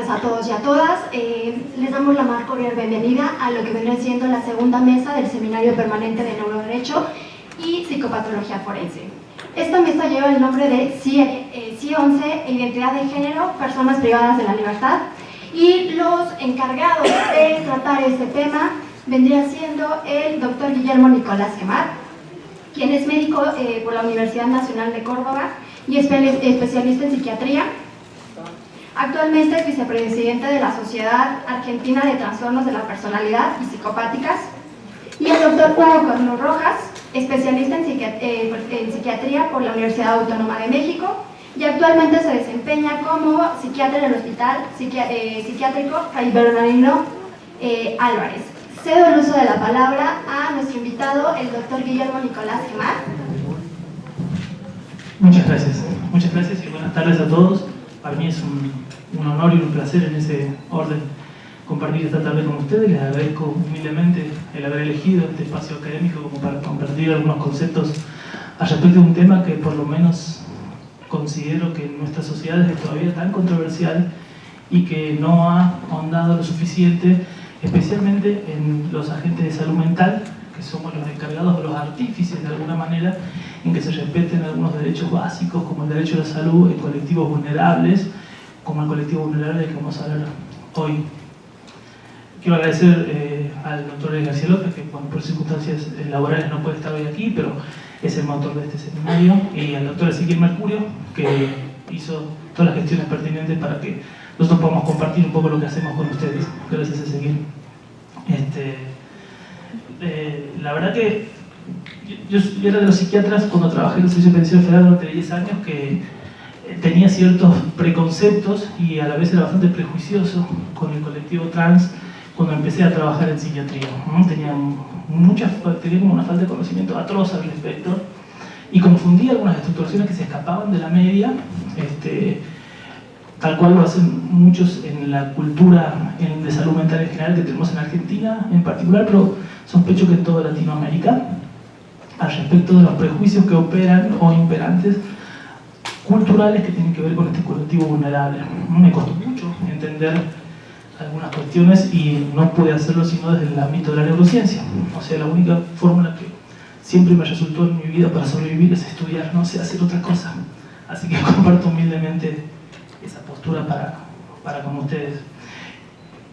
tardes a todos y a todas. Les damos la más cordial bienvenida a lo que vendrá siendo la segunda mesa del Seminario Permanente de Neuroderecho y Psicopatología Forense. Esta mesa lleva el nombre de CI11, Identidad de Género, Personas Privadas de la Libertad, y los encargados de tratar este tema vendría siendo el doctor Guillermo Nicolás Quemar, quien es médico por la Universidad Nacional de Córdoba y especialista en psiquiatría. Actualmente es vicepresidente de la Sociedad Argentina de Trastornos de la Personalidad y Psicopáticas. Y el doctor Hugo Cornu Rojas, especialista en psiquiatría por la Universidad Autónoma de México, y actualmente se desempeña como psiquiatra en el Hospital Psiquiátrico Fray Bernardino Álvarez. Cedo el uso de la palabra a nuestro invitado, el doctor Guillermo Nicolás Quemar. Muchas gracias y buenas tardes a todos. Para mí es un honor y un placer en ese orden compartir esta tarde con ustedes. Les agradezco humildemente el haber elegido este espacio académico como para compartir algunos conceptos al respecto de un tema que por lo menos considero que en nuestras sociedades es todavía tan controversial y que no ha ahondado lo suficiente, especialmente en los agentes de salud mental, que somos los encargados o los artífices de alguna manera en que se respeten algunos derechos básicos como el derecho a la salud en colectivos vulnerables, como el colectivo vulnerable del que vamos a hablar hoy. Quiero agradecer al doctor García López, que por circunstancias laborales no puede estar hoy aquí, pero es el motor de este seminario, y al doctor Ezequiel Mercurio, que hizo todas las gestiones pertinentes para que nosotros podamos compartir un poco lo que hacemos con ustedes. Gracias, Ezequiel. La verdad que yo era de los psiquiatras cuando trabajé en el Servicio Penitenciario Federal durante 10 años que tenía ciertos preconceptos y a la vez era bastante prejuicioso con el colectivo trans cuando empecé a trabajar en psiquiatría. Tenía como una falta de conocimiento atroz al respecto y confundía algunas estructuraciones que se escapaban de la media, tal cual lo hacen muchos en la cultura de salud mental en general que tenemos en Argentina en particular, pero sospecho que en toda Latinoamérica, al respecto de los prejuicios que operan o imperantes culturales que tienen que ver con este colectivo vulnerable. Me costó mucho entender algunas cuestiones y no pude hacerlo sino desde el ámbito de la neurociencia. O sea, la única fórmula que siempre me resultó en mi vida para sobrevivir es estudiar, no sé hacer otra cosa. Así que comparto humildemente esa postura para con ustedes.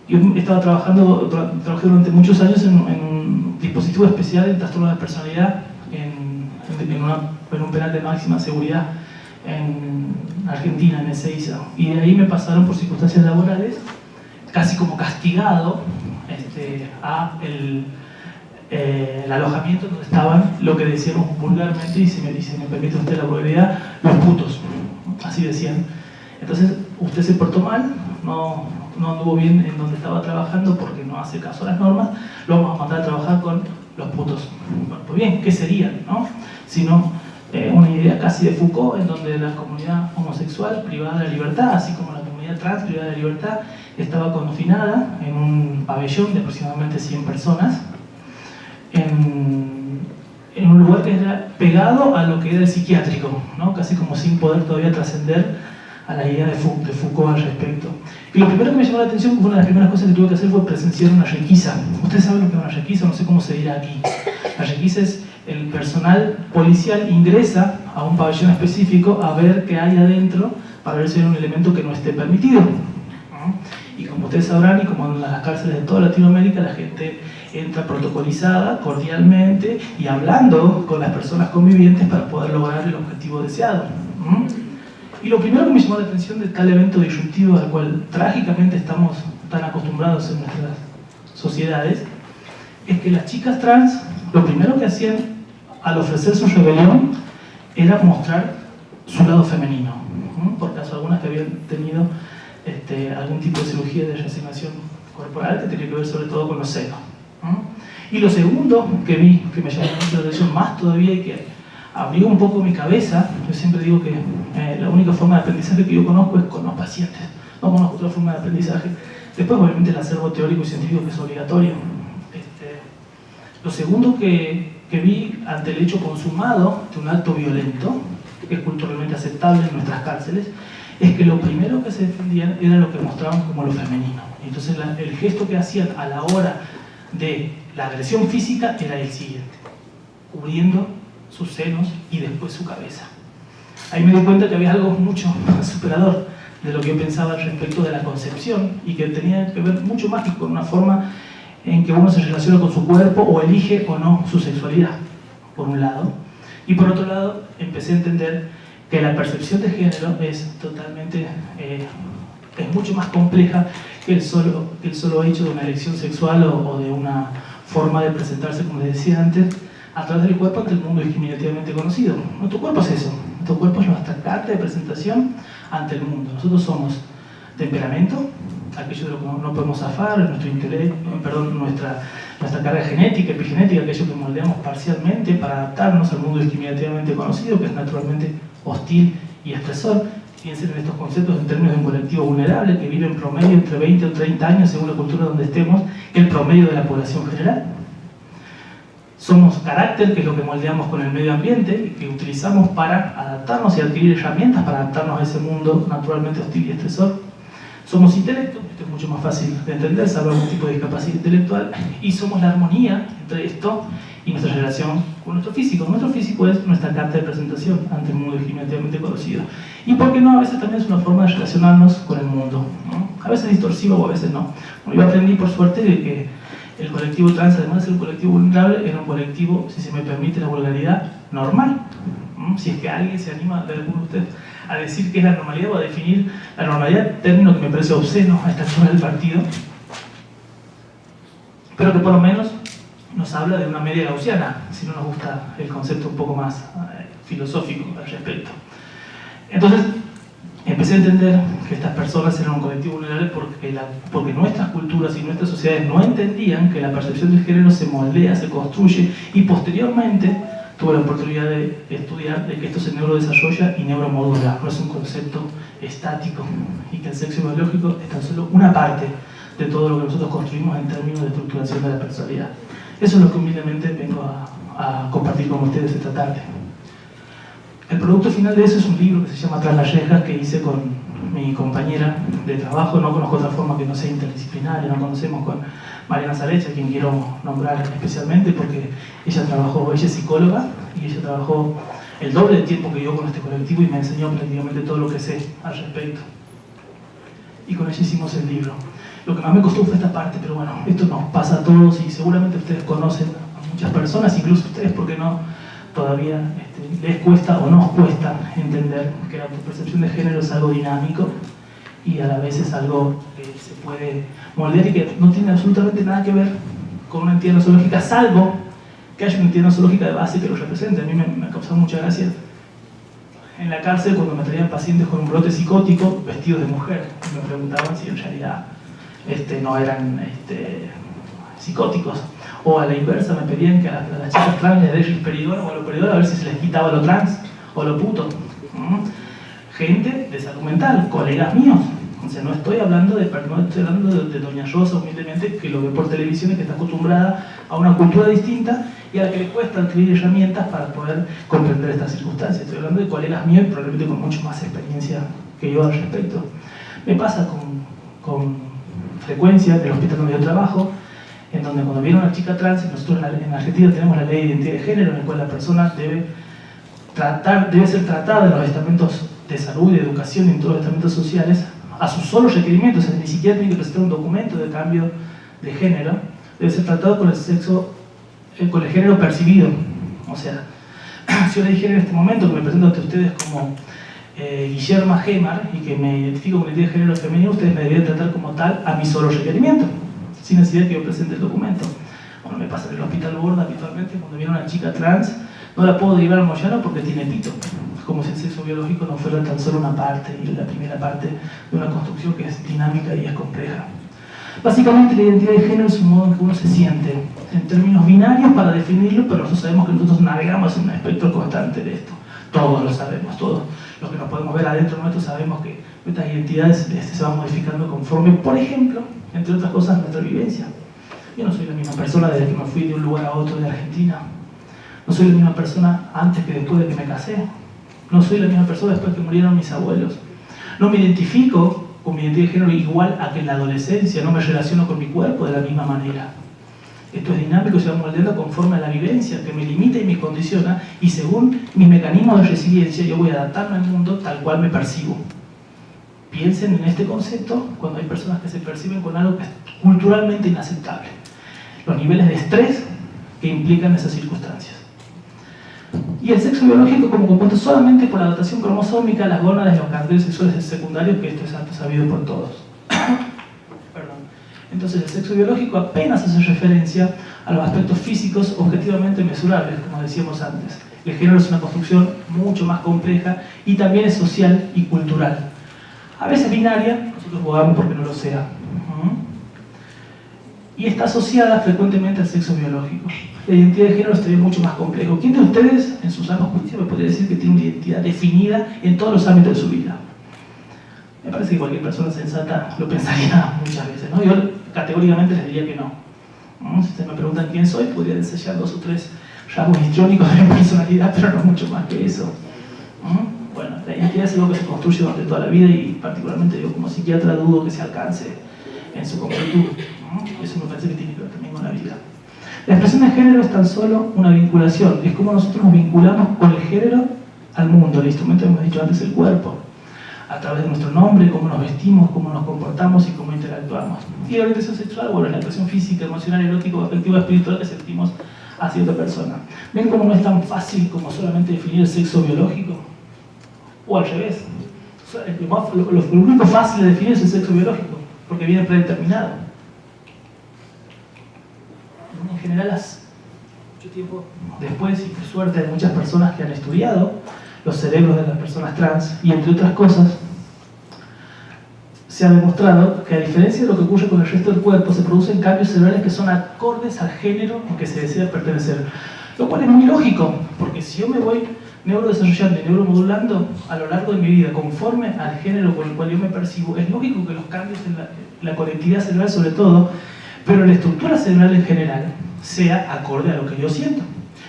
Yo trabajé durante muchos años en un dispositivo especial en trastornos de personalidad en un penal de máxima seguridad en Argentina, en Ezeiza, y de ahí me pasaron por circunstancias laborales, casi como castigado, el alojamiento donde estaban lo que decíamos vulgarmente, y si me permite usted la vulgaridad, los putos, así decían. Entonces, usted se portó mal, no anduvo bien en donde estaba trabajando porque no hace caso a las normas, lo vamos a mandar a trabajar con los putos. Bueno, pues bien, ¿qué serían, no? Sino una idea casi de Foucault, en donde la comunidad homosexual privada de la libertad, así como la comunidad trans privada de la libertad, estaba confinada en un pabellón de aproximadamente 100 personas, en un lugar que era pegado a lo que era el psiquiátrico, ¿no? Casi como sin poder todavía trascender a la idea de Foucault al respecto. Y lo primero que me llamó la atención, una de las primeras cosas que tuve que hacer fue presenciar una requisa. Ustedes saben lo que es una requisa, no sé cómo se dirá aquí. La requisa es el personal policial ingresa a un pabellón específico a ver qué hay adentro para ver si hay un elemento que no esté permitido. Y como ustedes sabrán, y como en las cárceles de toda Latinoamérica, la gente entra protocolizada, cordialmente y hablando con las personas convivientes para poder lograr el objetivo deseado. Y lo primero que me llamó la atención de tal evento disruptivo al cual trágicamente estamos tan acostumbrados en nuestras sociedades es que las chicas trans lo primero que hacían al ofrecer su rebelión era mostrar su lado femenino, por caso algunas que habían tenido algún tipo de cirugía de reasignación corporal que tenía que ver sobre todo con los senos. Y lo segundo que vi, que me llamó mucho la atención más todavía y que abrió un poco mi cabeza, yo siempre digo que la única forma de aprendizaje que yo conozco es con los pacientes, no conozco otra forma de aprendizaje. Después obviamente el acervo teórico y científico que es obligatorio. Lo segundo que vi ante el hecho consumado de un acto violento, que es culturalmente aceptable en nuestras cárceles, es que lo primero que se defendían era lo que mostraban como lo femenino. Entonces el gesto que hacían a la hora de la agresión física era el siguiente: cubriendo sus senos y después su cabeza. Ahí me di cuenta que había algo mucho más superador de lo que yo pensaba respecto de la concepción, y que tenía que ver mucho más que con una forma en que uno se relaciona con su cuerpo o elige o no su sexualidad, por un lado. Y por otro lado, empecé a entender que la percepción de género es totalmente, es mucho más compleja que el solo hecho de una elección sexual o de una forma de presentarse, como les decía antes, a través del cuerpo ante el mundo discriminativamente conocido. Nuestro cuerpo es eso, nuestro cuerpo es nuestra carta de presentación ante el mundo. Nosotros somos temperamento, aquello de lo que no podemos zafar, nuestro intelecto, nuestra carga genética, epigenética, aquello que moldeamos parcialmente para adaptarnos al mundo discriminativamente conocido, que es naturalmente hostil y estresor. Piensen en estos conceptos en términos de un colectivo vulnerable que vive en promedio entre 20 o 30 años, según la cultura donde estemos, el promedio de la población general. Somos carácter, que es lo que moldeamos con el medio ambiente y que utilizamos para adaptarnos y adquirir herramientas para adaptarnos a ese mundo naturalmente hostil y estresor. Somos intelecto, esto es mucho más fácil de entender, salvo algún tipo de discapacidad intelectual, y somos la armonía entre esto y nuestra relación con nuestro físico. Nuestro físico es nuestra carta de presentación ante el mundo discriminativamente conocido. Y por qué no, a veces también es una forma de relacionarnos con el mundo, ¿no? A veces distorsiva o a veces no. Bueno, yo aprendí por suerte de que el colectivo trans, además de ser un colectivo vulnerable, era un colectivo, si se me permite la vulgaridad, normal. Si es que alguien se anima, de alguno de ustedes, a decir qué es la normalidad o a definir la normalidad, término que me parece obsceno a esta altura del partido, pero que por lo menos nos habla de una media gaussiana, si no nos gusta el concepto un poco más filosófico al respecto. Entonces, empecé a entender que estas personas eran un colectivo vulnerable porque nuestras culturas y nuestras sociedades no entendían que la percepción del género se moldea, se construye, y posteriormente tuve la oportunidad de estudiar de que esto se neurodesarrolla y neuromodula. No es un concepto estático, y que el sexo biológico es tan solo una parte de todo lo que nosotros construimos en términos de estructuración de la personalidad. Eso es lo que humildemente vengo a compartir con ustedes esta tarde. El producto final de eso es un libro que se llama Tras las rejas, que hice con mi compañera de trabajo. No conozco otra forma que no sea interdisciplinaria. No conocemos con Mariana Zarecha, a quien quiero nombrar especialmente porque ella es psicóloga y ella trabajó el doble de tiempo que yo con este colectivo y me enseñó prácticamente todo lo que sé al respecto. Y con ella hicimos el libro. Lo que más me costó fue esta parte, pero bueno, esto nos pasa a todos y seguramente ustedes conocen a muchas personas, incluso ustedes, porque no todavía les cuesta o nos cuesta entender que la autopercepción de género es algo dinámico y a la vez es algo que se puede moldear y que no tiene absolutamente nada que ver con una entidad nosológica, salvo que haya una entidad nosológica de base que lo represente. A mí me ha causado mucha gracia en la cárcel cuando me traían pacientes con un brote psicótico vestidos de mujer y me preguntaban si en realidad no eran psicóticos. O a la inversa, me pedían que a las chicas trans les dé risperidón o aloperidol a ver si se les quitaba lo trans o lo puto. Gente de salud mental, colegas míos. O sea, no estoy hablando de doña Rosa, humildemente, que lo ve por televisión y que está acostumbrada a una cultura distinta y a la que le cuesta adquirir herramientas para poder comprender estas circunstancias. Estoy hablando de colegas míos y probablemente con mucho más experiencia que yo al respecto. Me pasa con frecuencia en el hospital donde yo trabajo, en donde cuando viene una chica trans, nosotros en Argentina tenemos la ley de identidad de género, en la cual la persona debe ser tratada en los estamentos de salud y de educación y en todos los estamentos sociales a sus solos requerimientos. O sea, ni siquiera tiene que presentar un documento de cambio de género, debe ser tratado con el sexo, con el género percibido. O sea, si yo le dijera en este momento que me presento ante ustedes como Guillerma Gemar y que me identifico con la identidad de género femenino, ustedes me deberían tratar como tal a mi solo requerimiento, sin necesidad que yo presente el documento. Bueno, me pasa en el hospital Borda habitualmente, cuando viene una chica trans, no la puedo derivar a Moyano porque tiene pito, como si el sexo biológico no fuera tan solo una parte, y la primera parte de una construcción que es dinámica y es compleja. Básicamente la identidad de género es un modo en que uno se siente, en términos binarios para definirlo, pero nosotros sabemos que nosotros navegamos en un espectro constante de esto. Todos lo sabemos, todos los que nos podemos ver adentro nuestro sabemos que nuestras identidades se van modificando conforme, por ejemplo, entre otras cosas, nuestra vivencia. Yo no soy la misma persona desde que me fui de un lugar a otro de Argentina. No soy la misma persona antes que después de que me casé. No soy la misma persona después que murieron mis abuelos. No me identifico con mi identidad de género igual a que en la adolescencia, no me relaciono con mi cuerpo de la misma manera. Esto es dinámico y se va moldeando conforme a la vivencia, que me limita y me condiciona, y según mis mecanismos de resiliencia yo voy a adaptarme al mundo tal cual me percibo. Piensen en este concepto cuando hay personas que se perciben con algo que es culturalmente inaceptable. Los niveles de estrés que implican esas circunstancias. Y el sexo biológico como compuesto solamente por la dotación cromosómica, las gónadas y los caracteres sexuales secundarios, que esto es alto sabido por todos. Perdón. Entonces el sexo biológico apenas hace referencia a los aspectos físicos objetivamente mesurables, como decíamos antes. El género es una construcción mucho más compleja y también es social y cultural. A veces binaria, nosotros abogamos porque no lo sea. Y está asociada frecuentemente al sexo biológico. La identidad de género sería mucho más complejo. ¿Quién de ustedes, en sus sano juicio, me podría decir que tiene una identidad definida en todos los ámbitos de su vida? Me parece que cualquier persona sensata lo pensaría muchas veces, ¿no? Yo categóricamente les diría que no. Si ustedes me preguntan quién soy, podría ensayar 2 o 3 rasgos histrónicos de mi personalidad, pero no mucho más que eso. Bueno, la identidad es algo que se construye durante toda la vida y particularmente yo como psiquiatra dudo que se alcance en su completud. Eso me parece que tiene que ver también con la vida. La expresión de género es tan solo una vinculación, es como nosotros nos vinculamos con el género al mundo, el instrumento que hemos dicho antes, el cuerpo, a través de nuestro nombre, cómo nos vestimos, cómo nos comportamos y cómo interactuamos. Y la orientación sexual, bueno, es la expresión física, emocional, erótica, afectiva, espiritual que sentimos hacia otra persona. ¿Ven cómo no es tan fácil como solamente definir el sexo biológico? O al revés. Lo único fácil de definir es el sexo biológico, porque viene predeterminado. En general, mucho tiempo después, y por suerte hay muchas personas que han estudiado los cerebros de las personas trans, y entre otras cosas, se ha demostrado que a diferencia de lo que ocurre con el resto del cuerpo, se producen cambios cerebrales que son acordes al género al que se desea pertenecer. Lo cual es muy lógico, porque si yo me voy neurodesarrollando y neuromodulando a lo largo de mi vida conforme al género con el cual yo me percibo, es lógico que los cambios en la conectividad cerebral sobre todo, pero en la estructura cerebral en general, sea acorde a lo que yo siento.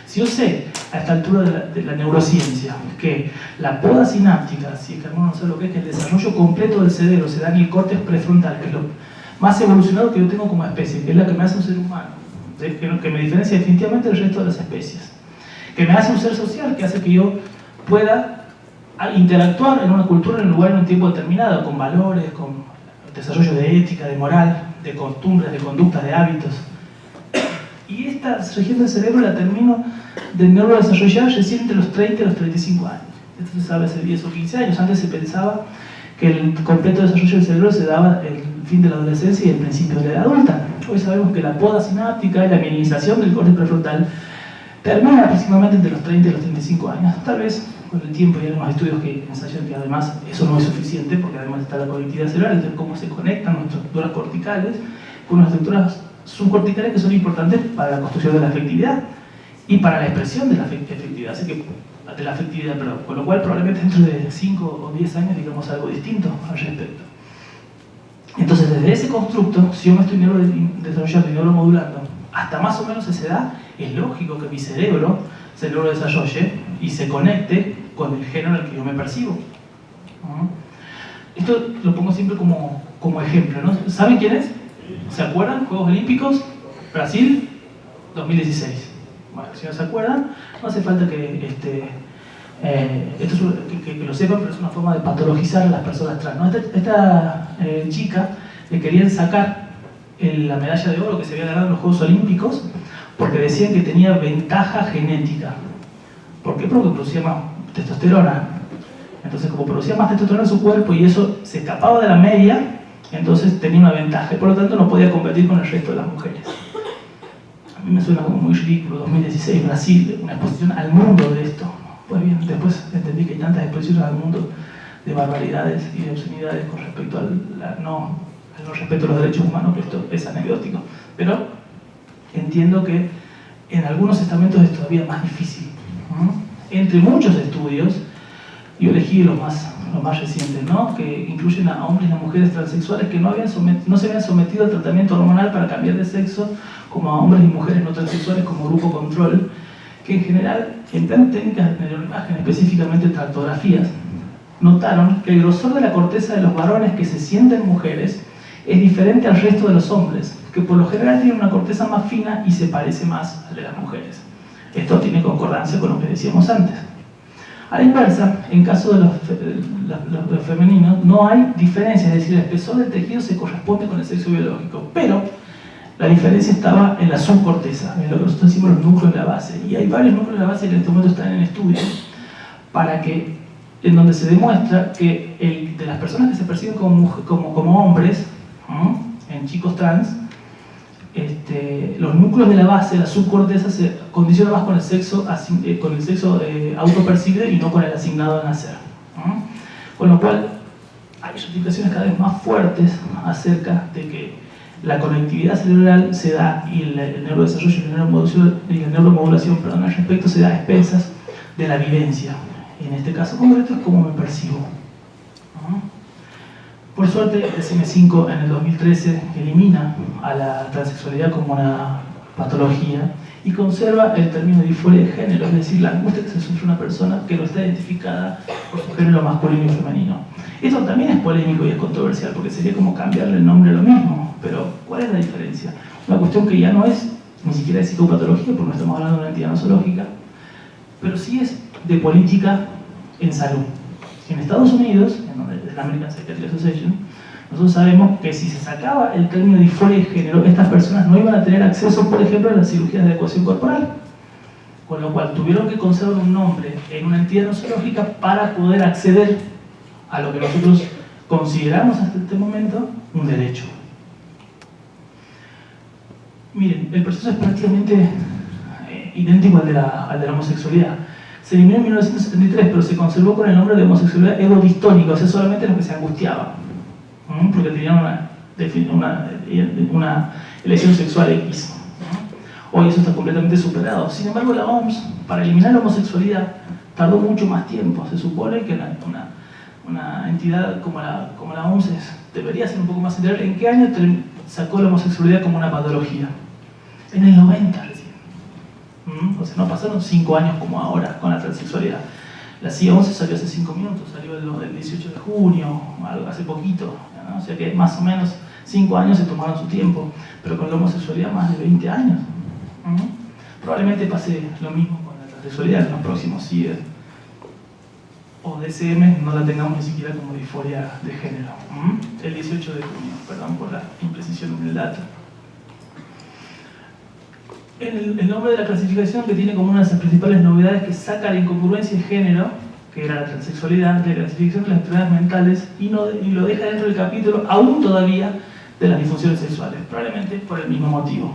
Si yo sé a esta altura de la neurociencia que la poda sináptica, si es que alguno no sabe lo que es el desarrollo completo del cerebro se da en el córtex prefrontal, que es lo más evolucionado que yo tengo como especie, que es la que me hace un ser humano, que me diferencia definitivamente del resto de las especies, que me hace un ser social, que hace que yo pueda interactuar en una cultura, en un lugar, en un tiempo determinado, con valores, con desarrollo de ética, de moral, de costumbres, de conductas, de hábitos. Y esta región del cerebro la termino de neurodesarrollar recién entre los 30 y los 35 años. Esto se sabe hace 10 o 15 años. Antes se pensaba que el completo desarrollo del cerebro se daba en el fin de la adolescencia y el principio de la edad adulta. Hoy sabemos que la poda sináptica y la minimización del córtex prefrontal termina aproximadamente entre los 30 y los 35 años. Tal vez con el tiempo y hay unos estudios que ensayan que además eso no es suficiente, porque además está la conectividad cerebral, entonces cómo se conectan nuestras estructuras corticales con unas estructuras subcorticales que son importantes para la construcción de la afectividad y para la expresión de la afectividad, así que de la afectividad, perdón, con lo cual probablemente dentro de 5 o 10 años digamos algo distinto al respecto. Entonces desde ese constructo, si yo me estoy desarrollando y neuromodulando hasta más o menos esa edad, es lógico que mi cerebro se neurodesarrolle y se conecte con el género en el que yo me percibo. Esto lo pongo siempre como ejemplo, ¿no? ¿Saben quién es? ¿Se acuerdan? Juegos Olímpicos, Brasil, 2016. Bueno, si no se acuerdan, no hace falta que lo sepan, pero es una forma de patologizar a las personas trans, ¿no? Esta chica le querían sacar la medalla de oro que se había ganado en los Juegos Olímpicos porque decían que tenía ventaja genética. ¿Por qué? Porque producía más testosterona. Entonces, como producía más testosterona en su cuerpo y eso se escapaba de la media, entonces tenía una ventaja y por lo tanto no podía competir con el resto de las mujeres. A mí me suena como muy ridículo, 2016, Brasil, una exposición al mundo de esto. Pues bien, después entendí que hay tantas exposiciones al mundo de barbaridades y de obscenidades con respecto al no respeto a los derechos humanos, que esto es anecdótico. Pero entiendo que en algunos estamentos es todavía más difícil. Entre muchos estudios, yo elegí los más recientes, ¿no? Que incluyen a hombres y a mujeres transexuales que no se habían sometido al tratamiento hormonal para cambiar de sexo, como a hombres y mujeres no transexuales como grupo control, que en general emplean técnicas de neuroimagen, específicamente tractografías, notaron que el grosor de la corteza de los varones que se sienten mujeres es diferente al resto de los hombres, que por lo general tienen una corteza más fina y se parece más al de las mujeres. Esto tiene concordancia con lo que decíamos antes. A la inversa, en caso de los femeninos, no hay diferencia, es decir, el espesor del tejido se corresponde con el sexo biológico, pero la diferencia estaba en la subcorteza, en lo que nosotros decimos los núcleos de la base. Y hay varios núcleos de la base que en este momento están en estudio, en donde se demuestra que de las personas que se perciben como hombres, en chicos trans, los núcleos de la base, la subcorteza, se condiciona más con el sexo autopercibido y no con el asignado al nacer. Con lo cual, hay explicaciones cada vez más fuertes acerca de que la conectividad cerebral se da y el neurodesarrollo y la neuromodulación al respecto se da a expensas de la vivencia. En este caso concreto es cómo me percibo. Por suerte, el DSM-5 en el 2013 elimina a la transexualidad como una patología y conserva el término de disforia de género, es decir, la angustia que se sufre una persona que no está identificada por su género masculino y femenino. Esto también es polémico y es controversial porque sería como cambiarle el nombre a lo mismo, pero ¿cuál es la diferencia? Una cuestión que ya no es ni siquiera de psicopatología, porque no estamos hablando de una entidad nosológica, pero sí es de política en salud. En Estados Unidos, en la American Psychiatric Association, nosotros sabemos que si se sacaba el término de disforia de género, estas personas no iban a tener acceso, por ejemplo, a las cirugías de adecuación corporal. Con lo cual tuvieron que conservar un nombre en una entidad nosológica para poder acceder a lo que nosotros consideramos hasta este momento un derecho. Miren, el proceso es prácticamente idéntico al de la homosexualidad. Se eliminó en 1973, pero se conservó con el nombre de homosexualidad egodistónica, o sea, solamente los que se angustiaban, porque tenían una elección sexual X. Hoy eso está completamente superado. Sin embargo, la OMS, para eliminar la homosexualidad, tardó mucho más tiempo. Se supone que una entidad como la OMS debería ser un poco más integral. ¿En qué año sacó la homosexualidad como una patología? En el 90 recién. O sea, no pasaron 5 años como ahora con la transexualidad. La CIA-11 salió hace 5 minutos, salió el 18 de junio, algo hace poquito, ¿no? O sea que más o menos 5 años se tomaron su tiempo, pero con la homosexualidad más de 20 años. Probablemente pase lo mismo con la transexualidad en los próximos CIE o DSM, no la tengamos ni siquiera como disforia de género. El 18 de junio, perdón por la imprecisión en el dato. El nombre de la clasificación, que tiene como una de las principales novedades que saca la incongruencia de género, que era la transexualidad, de la clasificación de las enfermedades mentales, y lo deja dentro del capítulo, aún todavía, de las disfunciones sexuales, probablemente por el mismo motivo.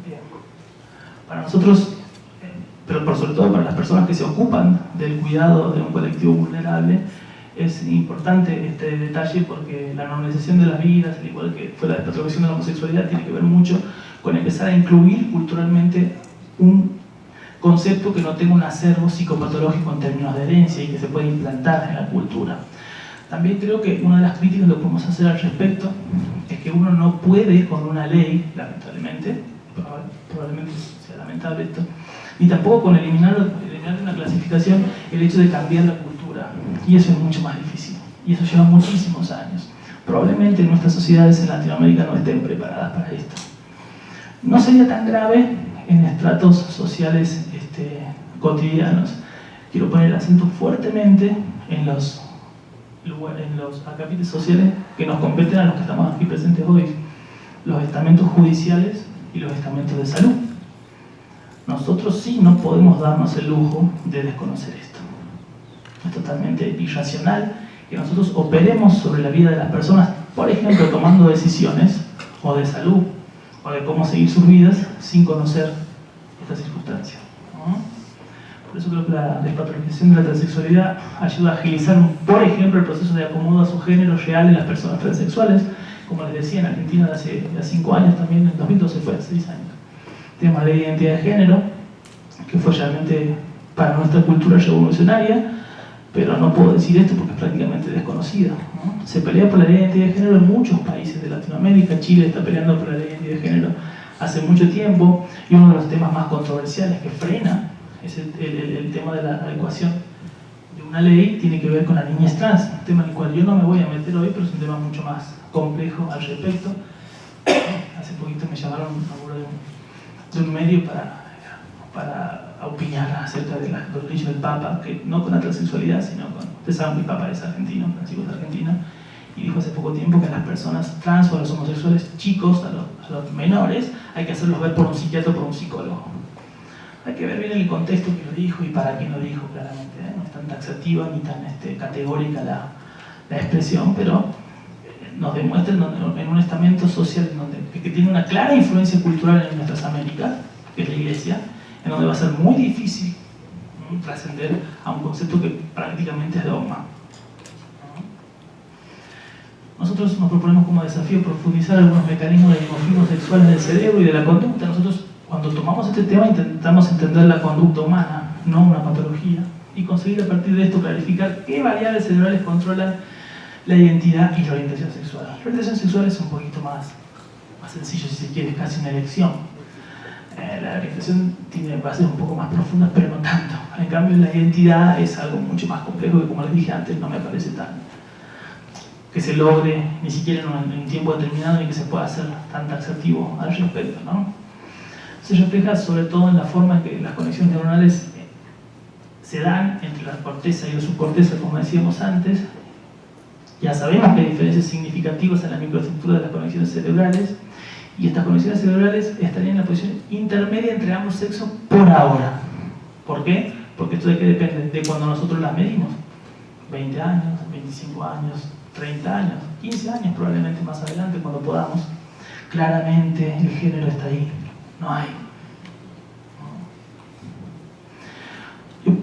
Bien. Para nosotros, pero por sobre todo para las personas que se ocupan del cuidado de un colectivo vulnerable, es importante este detalle porque la normalización de las vidas, al igual que fue la patologización de la homosexualidad, tiene que ver mucho con empezar a incluir culturalmente un concepto que no tenga un acervo psicopatológico en términos de herencia y que se pueda implantar en la cultura. También creo que una de las críticas que podemos hacer al respecto es que uno no puede con una ley, lamentablemente, probablemente sea lamentable esto, ni tampoco con eliminar de una clasificación el hecho de cambiar la cultura. Y eso es mucho más difícil. Y eso lleva muchísimos años. Probablemente nuestras sociedades en Latinoamérica no estén preparadas para esto. No sería tan grave en estratos sociales cotidianos. Quiero poner el acento fuertemente en los acápites sociales que nos competen a los que estamos aquí presentes hoy. Los estamentos judiciales y los estamentos de salud. Nosotros sí no podemos darnos el lujo de desconocer esto. Es totalmente irracional que nosotros operemos sobre la vida de las personas, por ejemplo, tomando decisiones o de salud o de cómo seguir sus vidas sin conocer estas circunstancias. Por eso creo que la despatologización de la transexualidad ayuda a agilizar, por ejemplo, el proceso de acomodo a su género real en las personas transexuales. Como les decía, en Argentina de hace 5 años también, en 2012 fue, hace 6 años. Tema de identidad de género, que fue realmente para nuestra cultura revolucionaria, pero no puedo decir esto porque es prácticamente desconocida, ¿no? Se pelea por la ley de identidad de género en muchos países de Latinoamérica. Chile está peleando por la ley de identidad de género hace mucho tiempo, y uno de los temas más controversiales que frena es el tema de la adecuación de una ley tiene que ver con la niñez trans, un tema en el cual yo no me voy a meter hoy, pero es un tema mucho más complejo al respecto. Hace poquito me llamaron de un medio para opinar acerca de los derechos del Papa, que no con la transexualidad, sino con... Ustedes saben que el Papa es argentino, Francisco es argentino, y dijo hace poco tiempo que a las personas trans o a los homosexuales chicos, a los menores, hay que hacerlos ver por un psiquiatra o por un psicólogo. Hay que ver bien el contexto que lo dijo y para quién lo dijo, claramente. No es tan taxativa ni tan categórica la expresión, pero nos demuestra en un estamento social que tiene una clara influencia cultural en nuestras Américas, que es la Iglesia, en donde va a ser muy difícil trascender a un concepto que prácticamente es dogma. Nosotros nos proponemos como desafío profundizar algunos mecanismos de dimorfismo sexual del cerebro y de la conducta. Nosotros, cuando tomamos este tema, intentamos entender la conducta humana, no una patología, y conseguir a partir de esto clarificar qué variables cerebrales controlan la identidad y la orientación sexual. La orientación sexual es un poquito más sencillo, si se quiere, es casi una elección. La orientación tiene bases un poco más profundas, pero no tanto. En cambio, la identidad es algo mucho más complejo que, como les dije antes, no me parece tan que se logre ni siquiera en un tiempo determinado ni que se pueda hacer tan taxativo al respecto, ¿no? Se refleja sobre todo en la forma en que las conexiones neuronales se dan entre la corteza y la subcorteza, como decíamos antes. Ya sabemos que hay diferencias significativas en la microestructura de las conexiones cerebrales, y estas conexiones cerebrales estarían en la posición intermedia entre ambos sexos por ahora. ¿Por qué? Porque esto de qué depende, de cuando nosotros las medimos. 20 años, 25 años, 30 años, 15 años probablemente más adelante cuando podamos. Claramente el género está ahí, no hay. Yo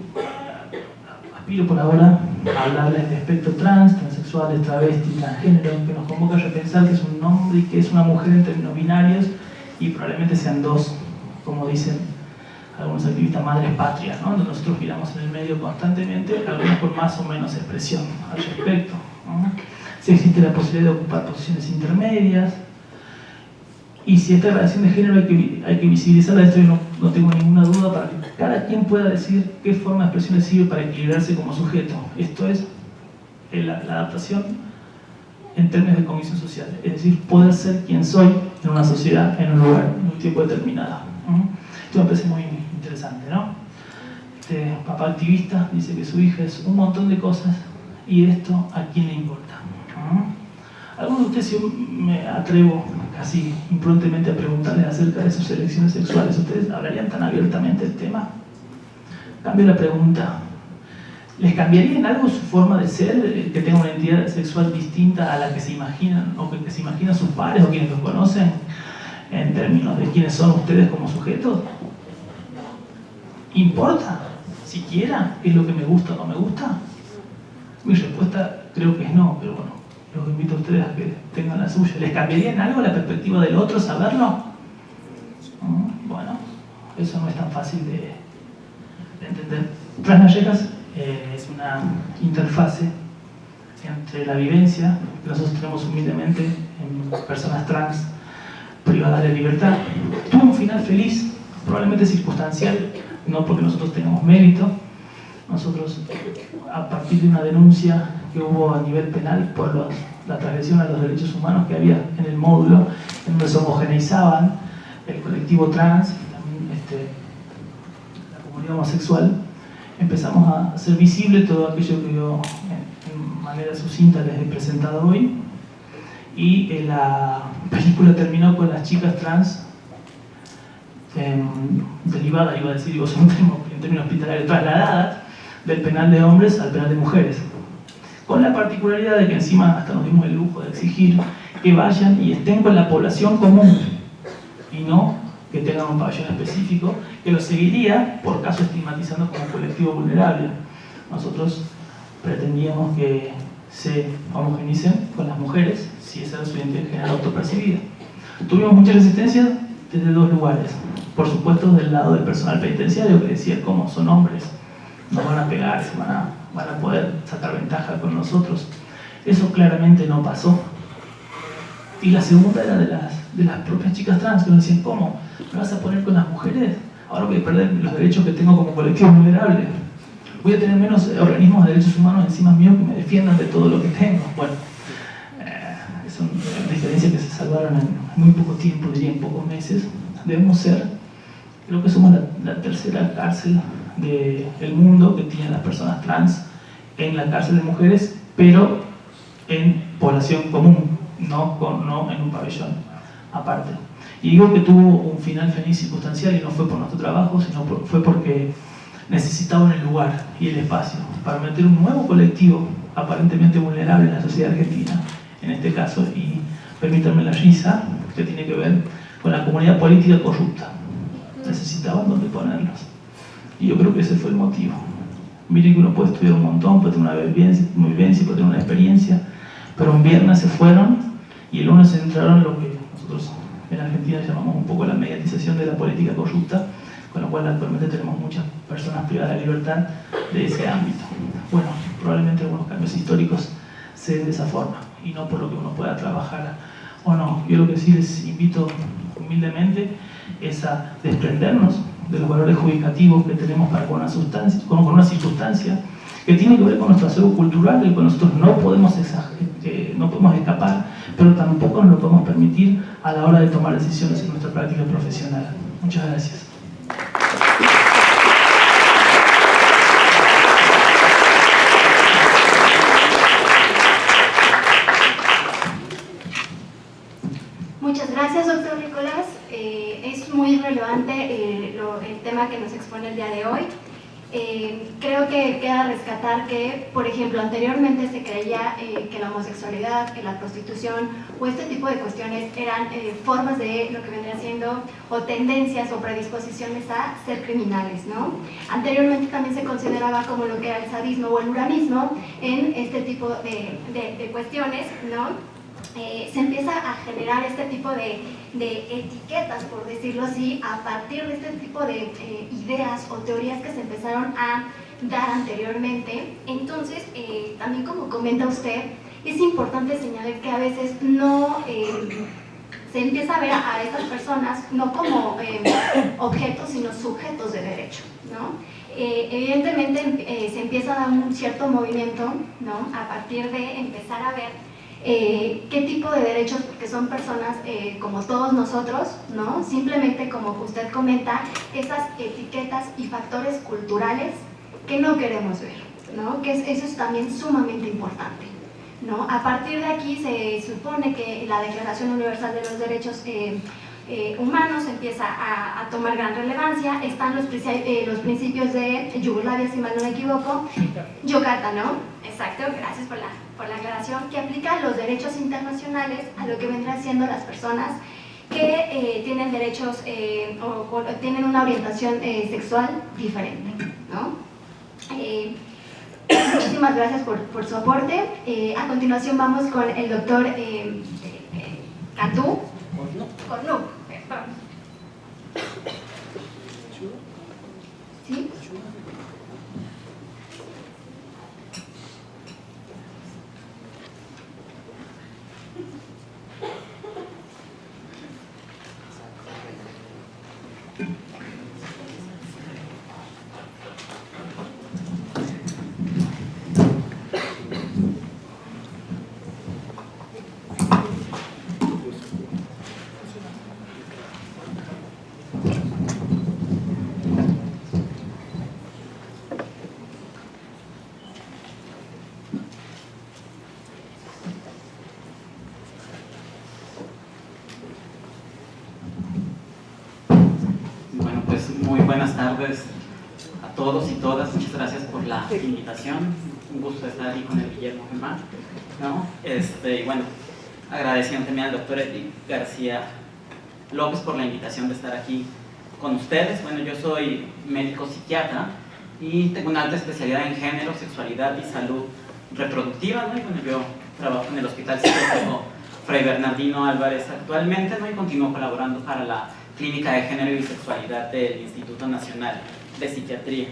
aspiro por ahora a hablarles de espectro trans, transexuales, travesti, transgénero, que nos convoca a repensar que es un hombre y que es una mujer en términos binarios, y probablemente sean dos, como dicen algunos activistas, madres patrias, ¿no? Donde nosotros giramos en el medio constantemente, algunos con más o menos expresión al respecto, ¿no? Si existe la posibilidad de ocupar posiciones intermedias, y si esta relación de género hay que visibilizarla, esto yo no tengo ninguna duda, para que cada quien pueda decir qué forma de expresión le sirve para equilibrarse como sujeto. Esto es la adaptación en términos de cognición social, es decir, poder ser quien soy en una sociedad, en un lugar, en un tiempo determinado. Esto me parece muy interesante, ¿no? Este papá activista dice que su hija es un montón de cosas, y esto ¿a quién le importa? Algunos de ustedes, yo me atrevo casi imprudentemente a preguntarles acerca de sus elecciones sexuales. ¿Ustedes hablarían tan abiertamente del tema? Cambio la pregunta. ¿Les cambiaría en algo su forma de ser, que tenga una identidad sexual distinta a la que se imaginan, o que se imaginan sus padres o quienes los conocen, en términos de quiénes son ustedes como sujetos? ¿Importa siquiera qué es lo que me gusta o no me gusta? Mi respuesta creo que es no, pero bueno, los invito a ustedes a que tengan la suya. ¿Les cambiaría en algo la perspectiva del otro saberlo? Bueno, eso no es tan fácil de entender. Transnallejas es una interfase entre la vivencia que nosotros tenemos humildemente en personas trans privadas de libertad. Tuvo un final feliz, probablemente circunstancial, no porque nosotros tengamos mérito. Nosotros, a partir de una denuncia que hubo a nivel penal por la transgresión a los derechos humanos que había en el módulo, en donde se homogeneizaban el colectivo trans, la comunidad homosexual, empezamos a hacer visible todo aquello que yo en manera sucinta les he presentado hoy, y la película terminó con las chicas trans derivadas, iba a decir, en términos hospitalarios, trasladadas del penal de hombres al penal de mujeres, con la particularidad de que encima hasta nos dimos el lujo de exigir que vayan y estén con la población común y no que tengan un pabellón específico que los seguiría por caso estigmatizando como colectivo vulnerable. Nosotros pretendíamos que se homogenicen con las mujeres si esa era su identidad general autopercibida. Tuvimos mucha resistencia desde dos lugares. Por supuesto, del lado del personal penitenciario, que decía: ¿cómo? Son hombres, nos van a pegar, van a poder sacar ventaja con nosotros. Eso claramente no pasó. Y la segunda era de las propias chicas trans, que nos decían: ¿cómo? ¿Me vas a poner con las mujeres? ahora voy a perder los derechos que tengo como colectivo vulnerable. Voy a tener menos organismos de derechos humanos encima mío que me defiendan de todo lo que tengo. Bueno, son diferencias que se salvaron en muy poco tiempo, diría en pocos meses. Debemos ser, creo que somos la tercera cárcel del mundo que tienen las personas trans en la cárcel de mujeres, pero en población común, no en un pabellón aparte. Y digo que tuvo un final feliz circunstancial y no fue por nuestro trabajo, sino fue porque necesitaban el lugar y el espacio para meter un nuevo colectivo aparentemente vulnerable en la sociedad argentina, en este caso, y permítanme la risa, que tiene que ver con la comunidad política corrupta. Necesitaban dónde ponerlos. Y yo creo que ese fue el motivo. Miren que uno puede estudiar un montón, puede tener una vivencia, puede tener una experiencia, pero un viernes se fueron y el lunes entraron lo que nosotros en Argentina llamamos un poco la mediatización de la política corrupta, con lo cual actualmente tenemos muchas personas privadas de libertad de ese ámbito. Bueno, probablemente algunos cambios históricos se den de esa forma y no por lo que uno pueda trabajar o no. Yo lo que sí les invito humildemente es a desprendernos de los valores judicativos que tenemos para con una circunstancia que tiene que ver con nuestro acervo cultural, del cual nosotros no podemos escapar, pero tampoco nos lo podemos permitir a la hora de tomar decisiones en nuestra práctica profesional. Muchas gracias. Muchas gracias, doctor Nicolás. Es muy relevante el tema que nos expone el día de hoy. Creo que queda rescatar que, por ejemplo, anteriormente se creía que la homosexualidad, que la prostitución o este tipo de cuestiones eran formas de lo que vendría siendo o tendencias o predisposiciones a ser criminales, ¿no? Anteriormente también se consideraba como lo que era el sadismo o el uranismo en este tipo de cuestiones, ¿no? Se empieza a generar este tipo de etiquetas, por decirlo así, a partir de este tipo de ideas o teorías que se empezaron a dar anteriormente. Entonces, también como comenta usted, es importante señalar que a veces no se empieza a ver a estas personas no como objetos, sino sujetos de derecho, ¿no? Evidentemente se empieza a dar un cierto movimiento, ¿no? A partir de empezar a ver qué tipo de derechos, porque son personas como todos nosotros, ¿no? Simplemente como usted comenta, esas etiquetas y factores culturales que no queremos ver, ¿no? Que eso es también sumamente importante, ¿no? A partir de aquí se supone que la Declaración Universal de los Derechos Humanos empieza a tomar gran relevancia. Están los principios de Yugoslavia, si mal no me equivoco, Yakarta, ¿no? Exacto, gracias por la aclaración, que aplica los derechos internacionales a lo que vendrán siendo las personas que tienen derechos o tienen una orientación sexual diferente, ¿no? Muchísimas gracias por su aporte. A continuación vamos con el doctor Cantú. Cornuc, perdón. ¿Sí? Buenas tardes a todos y todas, muchas gracias por la invitación, un gusto estar aquí con el Guillermo Gemar, ¿no? Y bueno, agradeciendo también al doctor Edith García López por la invitación de estar aquí con ustedes. Bueno, yo soy médico psiquiatra y tengo una alta especialidad en género, sexualidad y salud reproductiva, ¿no? Y bueno, yo trabajo en el Hospital Psiquiátrico Fray Bernardino Álvarez actualmente, ¿no? Y continúo colaborando para la Clínica de Género y Sexualidad del Instituto Nacional de Psiquiatría.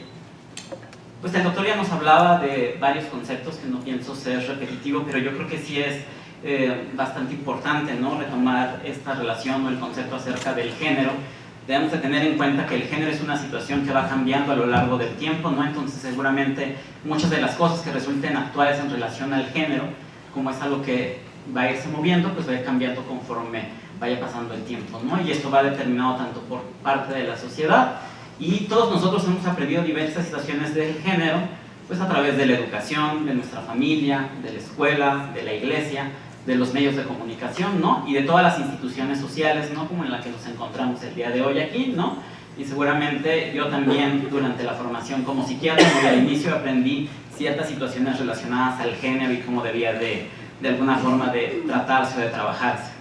Pues el doctor ya nos hablaba de varios conceptos que no pienso ser repetitivo, pero yo creo que sí es bastante importante, ¿no? Retomar esta relación o el concepto acerca del género, debemos de tener en cuenta que el género es una situación que va cambiando a lo largo del tiempo, ¿no? Entonces seguramente muchas de las cosas que resulten actuales en relación al género, como es algo que va a irse moviendo, pues va a ir cambiando conforme vaya pasando el tiempo, ¿no? Y esto va determinado tanto por parte de la sociedad, y todos nosotros hemos aprendido diversas situaciones del género, pues a través de la educación, de nuestra familia, de la escuela, de la iglesia, de los medios de comunicación, ¿no? Y de todas las instituciones sociales, ¿no? Como en la que nos encontramos el día de hoy aquí, ¿no? Y seguramente yo también durante la formación como psiquiatra, muy al inicio aprendí ciertas situaciones relacionadas al género y cómo debía de alguna forma de tratarse o de trabajarse.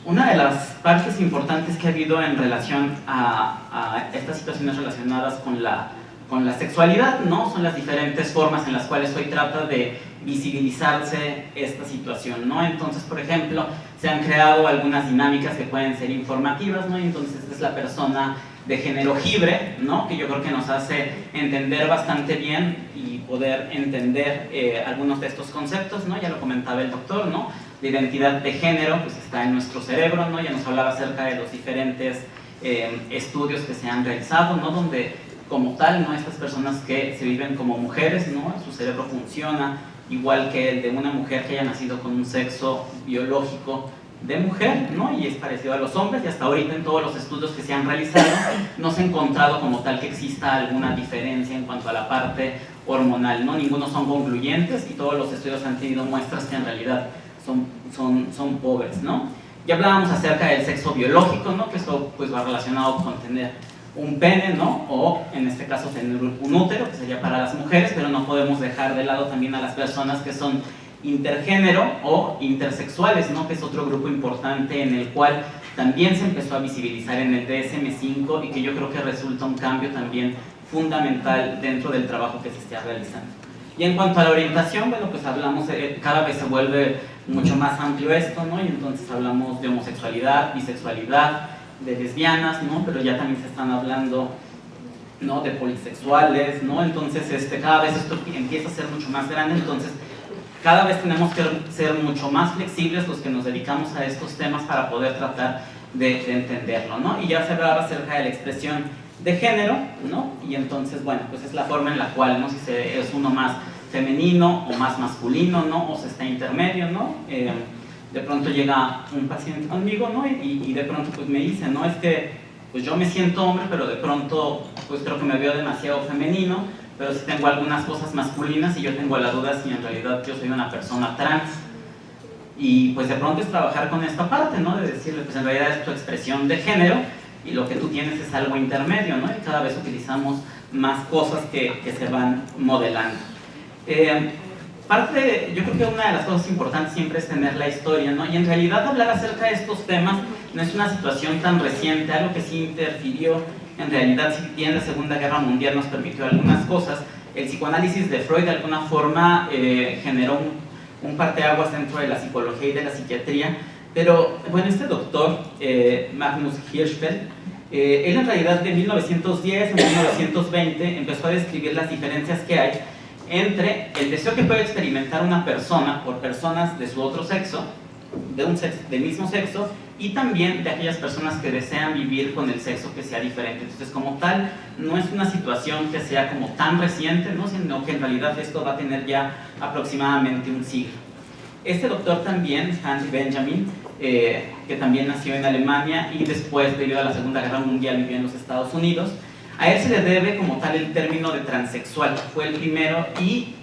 Una de las partes importantes que ha habido en relación a estas situaciones relacionadas con la sexualidad, ¿no? Son las diferentes formas en las cuales hoy trata de visibilizarse esta situación, ¿no? Entonces, por ejemplo, se han creado algunas dinámicas que pueden ser informativas, ¿no? Y entonces es la persona de género libre, ¿no? Que yo creo que nos hace entender bastante bien y poder entender algunos de estos conceptos, ¿no? Ya lo comentaba el doctor, ¿no? La identidad de género pues está en nuestro cerebro, ¿no? Ya nos hablaba acerca de los diferentes estudios que se han realizado, ¿no? Donde como tal, ¿no? Estas personas que se viven como mujeres, ¿no? Su cerebro funciona igual que el de una mujer que haya nacido con un sexo biológico de mujer, ¿no? Y es parecido a los hombres, y hasta ahorita en todos los estudios que se han realizado no se ha encontrado como tal que exista alguna diferencia en cuanto a la parte hormonal, ¿no? Ninguno son concluyentes y todos los estudios han tenido muestras que en realidad son pobres, ¿no? Ya hablábamos acerca del sexo biológico, ¿no? Que esto pues va relacionado con tener un pene, ¿no? O en este caso tener un útero, que sería para las mujeres, pero no podemos dejar de lado también a las personas que son intergénero o intersexuales, ¿no? Que es otro grupo importante en el cual también se empezó a visibilizar en el DSM-5 y que yo creo que resulta un cambio también fundamental dentro del trabajo que se está realizando. Y en cuanto a la orientación, bueno, pues hablamos, cada vez se vuelve mucho más amplio esto, ¿no? Y entonces hablamos de homosexualidad, bisexualidad, de lesbianas, ¿no? Pero ya también se están hablando, ¿no? De polisexuales, ¿no? Entonces cada vez esto empieza a ser mucho más grande, entonces cada vez tenemos que ser mucho más flexibles los que nos dedicamos a estos temas para poder tratar de entenderlo, ¿no? Y ya se hablaba acerca de la expresión de género, ¿no? Y entonces, bueno, pues es la forma en la cual, ¿no? Si es uno más femenino o más masculino, ¿no? O se está intermedio, ¿no? De pronto llega un paciente conmigo, ¿no? Y de pronto pues me dice, ¿no? Es que pues yo me siento hombre, pero de pronto pues creo que me veo demasiado femenino, pero sí tengo algunas cosas masculinas y yo tengo la duda si en realidad yo soy una persona trans. Y pues de pronto es trabajar con esta parte, ¿no? De decirle, pues en realidad es tu expresión de género y lo que tú tienes es algo intermedio, ¿no? Y cada vez utilizamos más cosas que se van modelando. Yo creo que una de las cosas importantes siempre es tener la historia, ¿no? Y en realidad hablar acerca de estos temas no es una situación tan reciente, algo que sí interfirió, en realidad si bien la Segunda Guerra Mundial nos permitió algunas cosas, el psicoanálisis de Freud de alguna forma generó un parteaguas dentro de la psicología y de la psiquiatría, pero bueno, este doctor, Magnus Hirschfeld, él en realidad de 1910 a 1920 empezó a describir las diferencias que hay entre el deseo que puede experimentar una persona por personas de su otro sexo, del mismo sexo, y también de aquellas personas que desean vivir con el sexo que sea diferente. Entonces, como tal, no es una situación que sea como tan reciente, ¿no? Sino que en realidad esto va a tener ya aproximadamente un siglo. Este doctor también, Hans Benjamin, que también nació en Alemania y después, debido a la Segunda Guerra Mundial, vivió en los Estados Unidos. A él se le debe como tal el término de transexual, fue el primero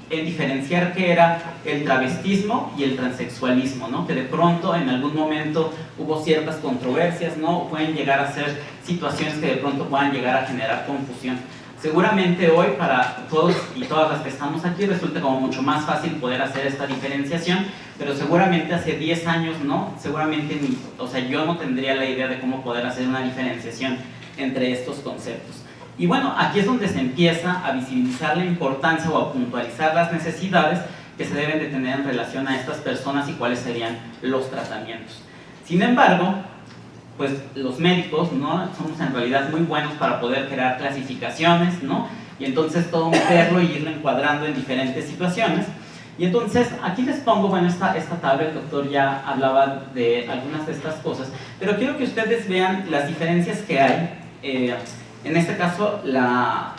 en diferenciar qué era el travestismo y el transexualismo, ¿no? Que de pronto en algún momento hubo ciertas controversias, ¿no? Pueden llegar a ser situaciones que de pronto puedan llegar a generar confusión. Seguramente hoy para todos y todas las que estamos aquí resulta como mucho más fácil poder hacer esta diferenciación, pero seguramente hace 10 años, ¿no? Seguramente yo no tendría la idea de cómo poder hacer una diferenciación entre estos conceptos. Y bueno, aquí es donde se empieza a visibilizar la importancia o a puntualizar las necesidades que se deben de tener en relación a estas personas y cuáles serían los tratamientos. Sin embargo, pues los médicos, ¿no? Somos en realidad muy buenos para poder crear clasificaciones, ¿no? Y entonces todo meterlo y irlo encuadrando en diferentes situaciones. Y entonces, aquí les pongo, bueno, esta tabla, el doctor ya hablaba de algunas de estas cosas, pero quiero que ustedes vean las diferencias que hay. En este caso, la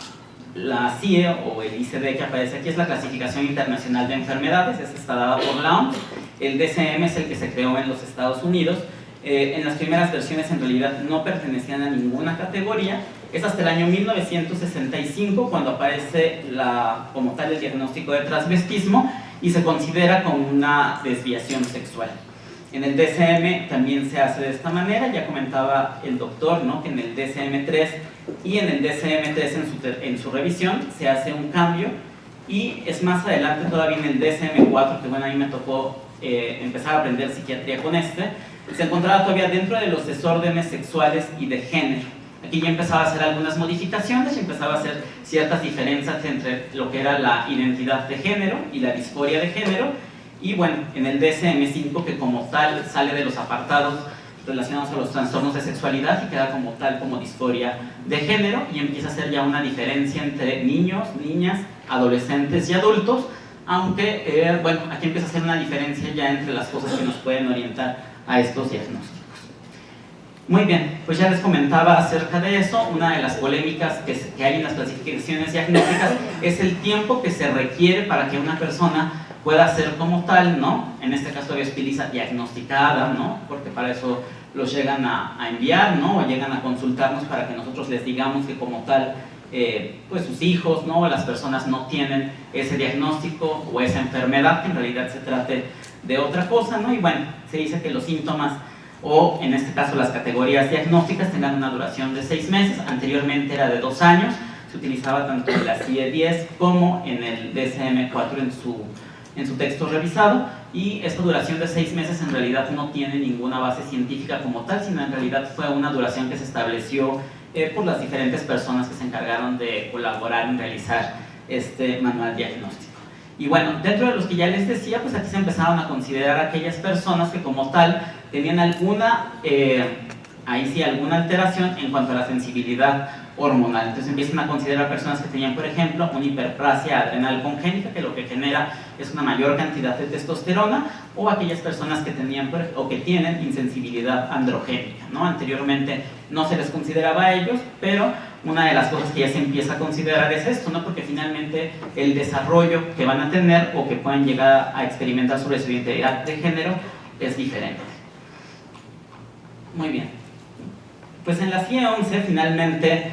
CIE o el ICD que aparece aquí es la Clasificación Internacional de Enfermedades, esta está dada por la OMS. El DSM es el que se creó en los Estados Unidos. En las primeras versiones en realidad no pertenecían a ninguna categoría. Es hasta el año 1965 cuando aparece como tal el diagnóstico de transvestismo y se considera como una desviación sexual. En el DSM también se hace de esta manera, ya comentaba el doctor, ¿no?, que en el DSM-3 y en el DSM-3 en su revisión se hace un cambio, y es más adelante todavía en el DSM-4, que bueno, a mí me tocó empezar a aprender psiquiatría con se encontraba todavía dentro de los desórdenes sexuales y de género. Aquí ya empezaba a hacer algunas modificaciones y empezaba a hacer ciertas diferencias entre lo que era la identidad de género y la disforia de género. Y bueno, en el DSM-5, que como tal sale de los apartados relacionados a los trastornos de sexualidad y queda como tal como disforia de género, y empieza a hacer ya una diferencia entre niños, niñas, adolescentes y adultos, aunque bueno, aquí empieza a hacer una diferencia ya entre las cosas que nos pueden orientar a estos diagnósticos. Muy bien, pues ya les comentaba acerca de eso. Una de las polémicas que hay en las clasificaciones diagnósticas es el tiempo que se requiere para que una persona pueda ser como tal, ¿no? En este caso todavía se utiliza diagnosticada, ¿no?, porque para eso los llegan a enviar, ¿no?, o llegan a consultarnos para que nosotros les digamos que como tal, pues sus hijos, ¿no?, las personas no tienen ese diagnóstico o esa enfermedad, que en realidad se trate de otra cosa, ¿no? Y bueno, se dice que los síntomas, o en este caso las categorías diagnósticas, tengan una duración de 6 meses, anteriormente era de 2 años, se utilizaba tanto en la CIE-10 como en el DSM-4 en su texto revisado, y esta duración de 6 meses en realidad no tiene ninguna base científica como tal, sino en realidad fue una duración que se estableció por las diferentes personas que se encargaron de colaborar en realizar este manual diagnóstico. Y bueno, dentro de los que ya les decía, pues aquí se empezaron a considerar aquellas personas que como tal tenían alguna, ahí sí, alguna alteración en cuanto a la sensibilidad hormonal. Entonces empiezan a considerar personas que tenían, por ejemplo, una hiperplasia adrenal congénita, que lo que genera es una mayor cantidad de testosterona, o aquellas personas que tenían o que tienen insensibilidad androgénica, ¿no? Anteriormente no se les consideraba a ellos, pero una de las cosas que ya se empieza a considerar es esto, ¿no?, porque finalmente el desarrollo que van a tener o que pueden llegar a experimentar sobre su identidad de género es diferente. Muy bien. Pues en la CIE-11 finalmente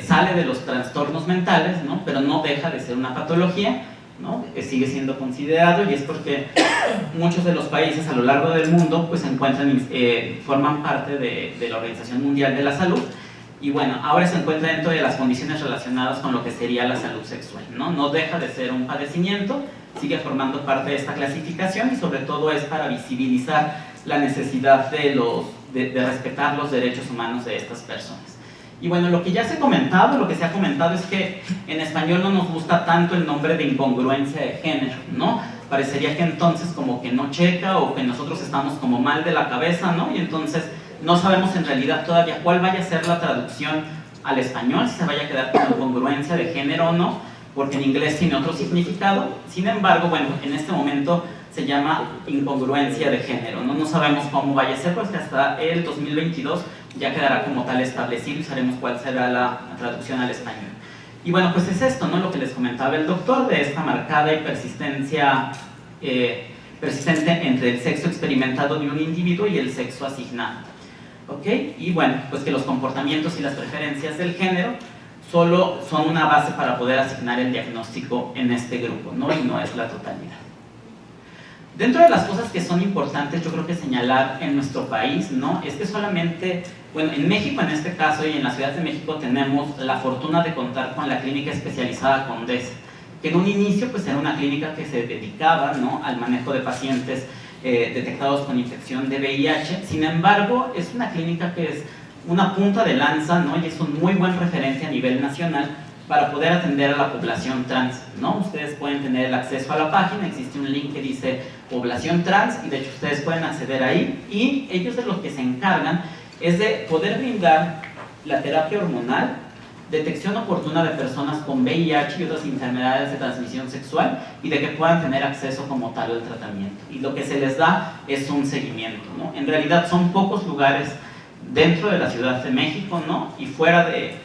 sale de los trastornos mentales, ¿no?, pero no deja de ser una patología, ¿no?, sigue siendo considerado, y es porque muchos de los países a lo largo del mundo pues forman parte de la Organización Mundial de la Salud, y bueno, ahora se encuentra dentro de las condiciones relacionadas con lo que sería la salud sexual, ¿no? No deja de ser un padecimiento, sigue formando parte de esta clasificación, y sobre todo es para visibilizar la necesidad de respetar los derechos humanos de estas personas. Y bueno, lo que ya se ha comentado es que en español no nos gusta tanto el nombre de incongruencia de género, ¿no? Parecería que entonces como que no checa, o que nosotros estamos como mal de la cabeza, ¿no? Y entonces no sabemos en realidad todavía cuál vaya a ser la traducción al español, si se vaya a quedar con incongruencia de género o no, porque en inglés tiene otro significado. Sin embargo, bueno, en este momento se llama incongruencia de género, ¿no? No sabemos cómo vaya a ser, porque hasta el 2022 ya quedará como tal establecido y sabremos cuál será la traducción al español. Y bueno, pues es esto, ¿no?, lo que les comentaba el doctor, de esta marcada y persistente entre el sexo experimentado de un individuo y el sexo asignado. ¿Ok? Y bueno, pues que los comportamientos y las preferencias del género solo son una base para poder asignar el diagnóstico en este grupo, ¿no?, y no es la totalidad. Dentro de las cosas que son importantes, yo creo que señalar en nuestro país, ¿no?, es que solamente, bueno, en México en este caso y en la Ciudad de México tenemos la fortuna de contar con la clínica especializada Condesa, que en un inicio pues era una clínica que se dedicaba, ¿no?, al manejo de pacientes detectados con infección de VIH. Sin embargo, es una clínica que es una punta de lanza, ¿no?, y es un muy buen referente a nivel nacional para poder atender a la población trans, ¿no? Ustedes pueden tener el acceso a la página, existe un link que dice población trans, y de hecho ustedes pueden acceder ahí, y ellos de lo que se encargan es de poder brindar la terapia hormonal detección oportuna de personas con VIH y otras enfermedades de transmisión sexual y de que puedan tener acceso como tal al tratamiento. Y lo que se les da es un seguimiento, ¿no? En realidad son pocos lugares dentro de la Ciudad de México, ¿no? Y fuera de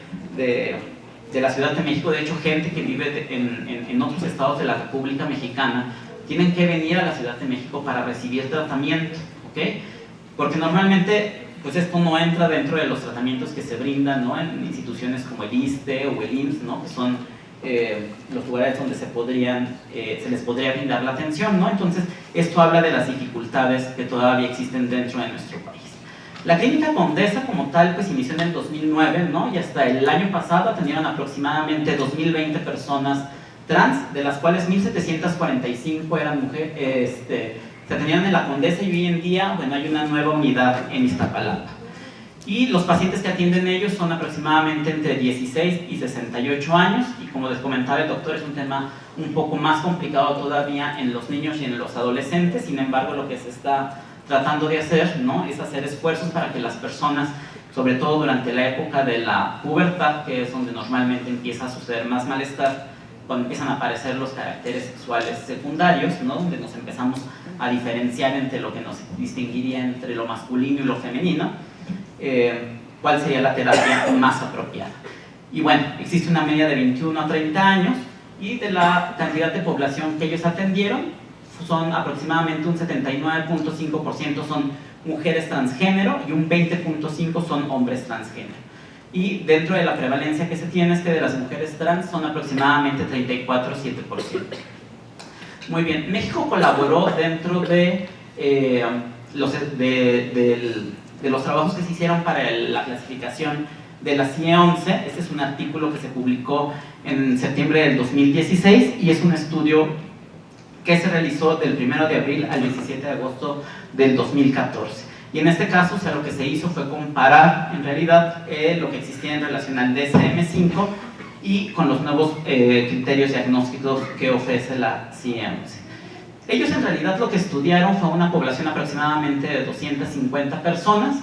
la Ciudad de México, de hecho, gente que vive en otros estados de la República Mexicana tienen que venir a la Ciudad de México para recibir tratamiento, ¿ok? Porque normalmente pues esto no entra dentro de los tratamientos que se brindan, ¿no? En instituciones como el ISSSTE o el IMSS, ¿no? Que son los lugares donde se les podría brindar la atención, ¿no? Entonces, esto habla de las dificultades que todavía existen dentro de nuestro país. La Clínica Condesa como tal pues inició en el 2009, ¿no? Y hasta el año pasado atendieron aproximadamente 2020 personas trans, de las cuales 1745 eran mujeres, se atendieron en la Condesa, y hoy en día, bueno, hay una nueva unidad en Iztapalapa. Y los pacientes que atienden ellos son aproximadamente entre 16 y 68 años, y como les comentaba el doctor, es un tema un poco más complicado todavía en los niños y en los adolescentes. Sin embargo, lo que se está tratando de hacer, ¿no? Es hacer esfuerzos para que las personas, sobre todo durante la época de la pubertad, que es donde normalmente empieza a suceder más malestar, cuando empiezan a aparecer los caracteres sexuales secundarios, ¿no? Donde nos empezamos a diferenciar entre lo que nos distinguiría entre lo masculino y lo femenino, cuál sería la terapia más apropiada. Y bueno, existe una media de 21 a 30 años, y de la cantidad de población que ellos atendieron, son aproximadamente un 79.5% son mujeres transgénero y un 20.5% son hombres transgénero. Y dentro de la prevalencia que se tiene es que de las mujeres trans son aproximadamente 34,7%. Muy bien, México colaboró dentro de los trabajos que se hicieron para la clasificación de la CIE 11. Este es un artículo que se publicó en septiembre del 2016 y es un estudio que se realizó del 1 de abril al 17 de agosto del 2014. Y en este caso, o sea, lo que se hizo fue comparar en realidad lo que existía en relación al DSM-5 y con los nuevos criterios diagnósticos que ofrece la CIE 11. Ellos en realidad lo que estudiaron fue una población aproximadamente de 250 personas.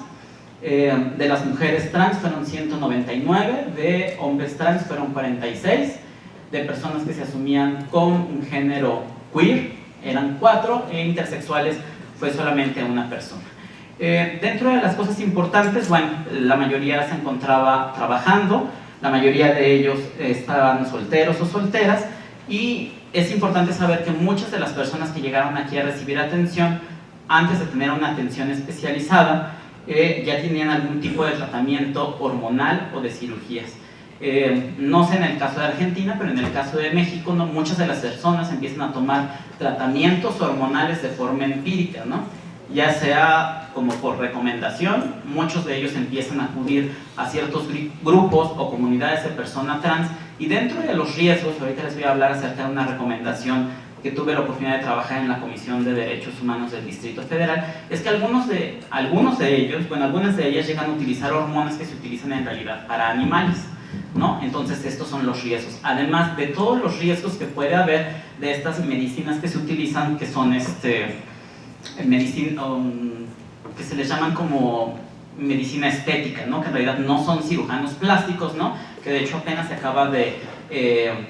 De las mujeres trans fueron 199, de hombres trans fueron 46, de personas que se asumían con un género queer eran 4, e intersexuales fue solamente una persona. Dentro de las cosas importantes, bueno, la mayoría se encontraba trabajando, la mayoría de ellos estaban solteros o solteras, y es importante saber que muchas de las personas que llegaron aquí a recibir atención, antes de tener una atención especializada, ya tenían algún tipo de tratamiento hormonal o de cirugías. No sé en el caso de Argentina, pero en el caso de México, ¿no? Muchas de las personas empiezan a tomar tratamientos hormonales de forma empírica, ¿no? Ya sea como por recomendación, muchos de ellos empiezan a acudir a ciertos grupos o comunidades de personas trans, y dentro de los riesgos, ahorita les voy a hablar acerca de una recomendación que tuve la oportunidad de trabajar en la Comisión de Derechos Humanos del Distrito Federal, es que algunos de ellos, bueno, algunas de ellas llegan a utilizar hormonas que se utilizan en realidad para animales, ¿no? Entonces estos son los riesgos, además de todos los riesgos que puede haber de estas medicinas que se utilizan, que son que se les llaman como medicina estética, ¿no? Que en realidad no son cirujanos plásticos, ¿no? Que de hecho apenas se acaba de,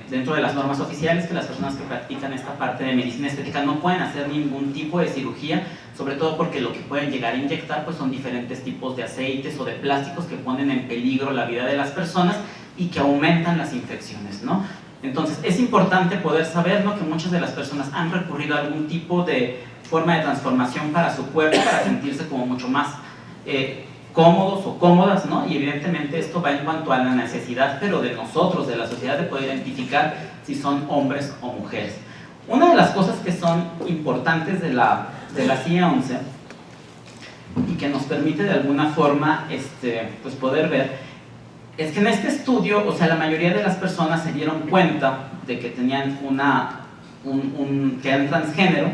dentro de las normas oficiales, que las personas que practican esta parte de medicina estética no pueden hacer ningún tipo de cirugía, sobre todo porque lo que pueden llegar a inyectar pues son diferentes tipos de aceites o de plásticos que ponen en peligro la vida de las personas y que aumentan las infecciones, ¿no? Entonces es importante poder saber, ¿no?, que muchas de las personas han recurrido a algún tipo de forma de transformación para su cuerpo, para sentirse como mucho más cómodos o cómodas, ¿no? Y evidentemente esto va en cuanto a la necesidad, pero de nosotros, de la sociedad, de poder identificar si son hombres o mujeres. Una de las cosas que son importantes de la CIE 11 y que nos permite de alguna forma pues poder ver, es que en este estudio, o sea, la mayoría de las personas se dieron cuenta de que tenían que eran transgénero.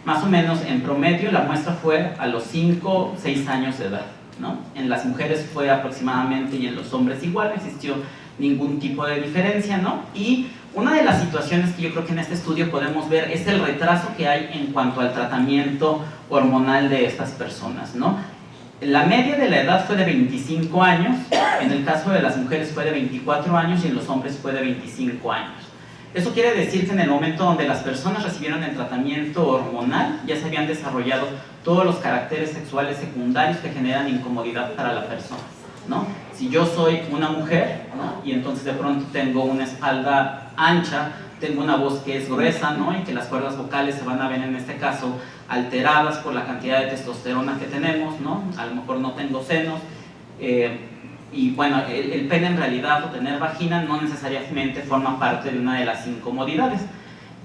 Más o menos en promedio la muestra fue a los 5 o 6 años de edad, ¿no? En las mujeres fue aproximadamente, y en los hombres igual, no existió ningún tipo de diferencia, ¿no? Y una de las situaciones que yo creo que en este estudio podemos ver es el retraso que hay en cuanto al tratamiento hormonal de estas personas, ¿no? La media de la edad fue de 25 años, en el caso de las mujeres fue de 24 años y en los hombres fue de 25 años. Eso quiere decir que en el momento donde las personas recibieron el tratamiento hormonal ya se habían desarrollado todos los caracteres sexuales secundarios que generan incomodidad para la persona, ¿no? Si yo soy una mujer, ¿no?, y entonces de pronto tengo una espalda ancha, tengo una voz que es gruesa, ¿no?, y que las cuerdas vocales se van a ver en este caso alteradas por la cantidad de testosterona que tenemos, ¿no? A lo mejor no tengo senos, y bueno, el pene en realidad, o tener vagina, no necesariamente forma parte de una de las incomodidades.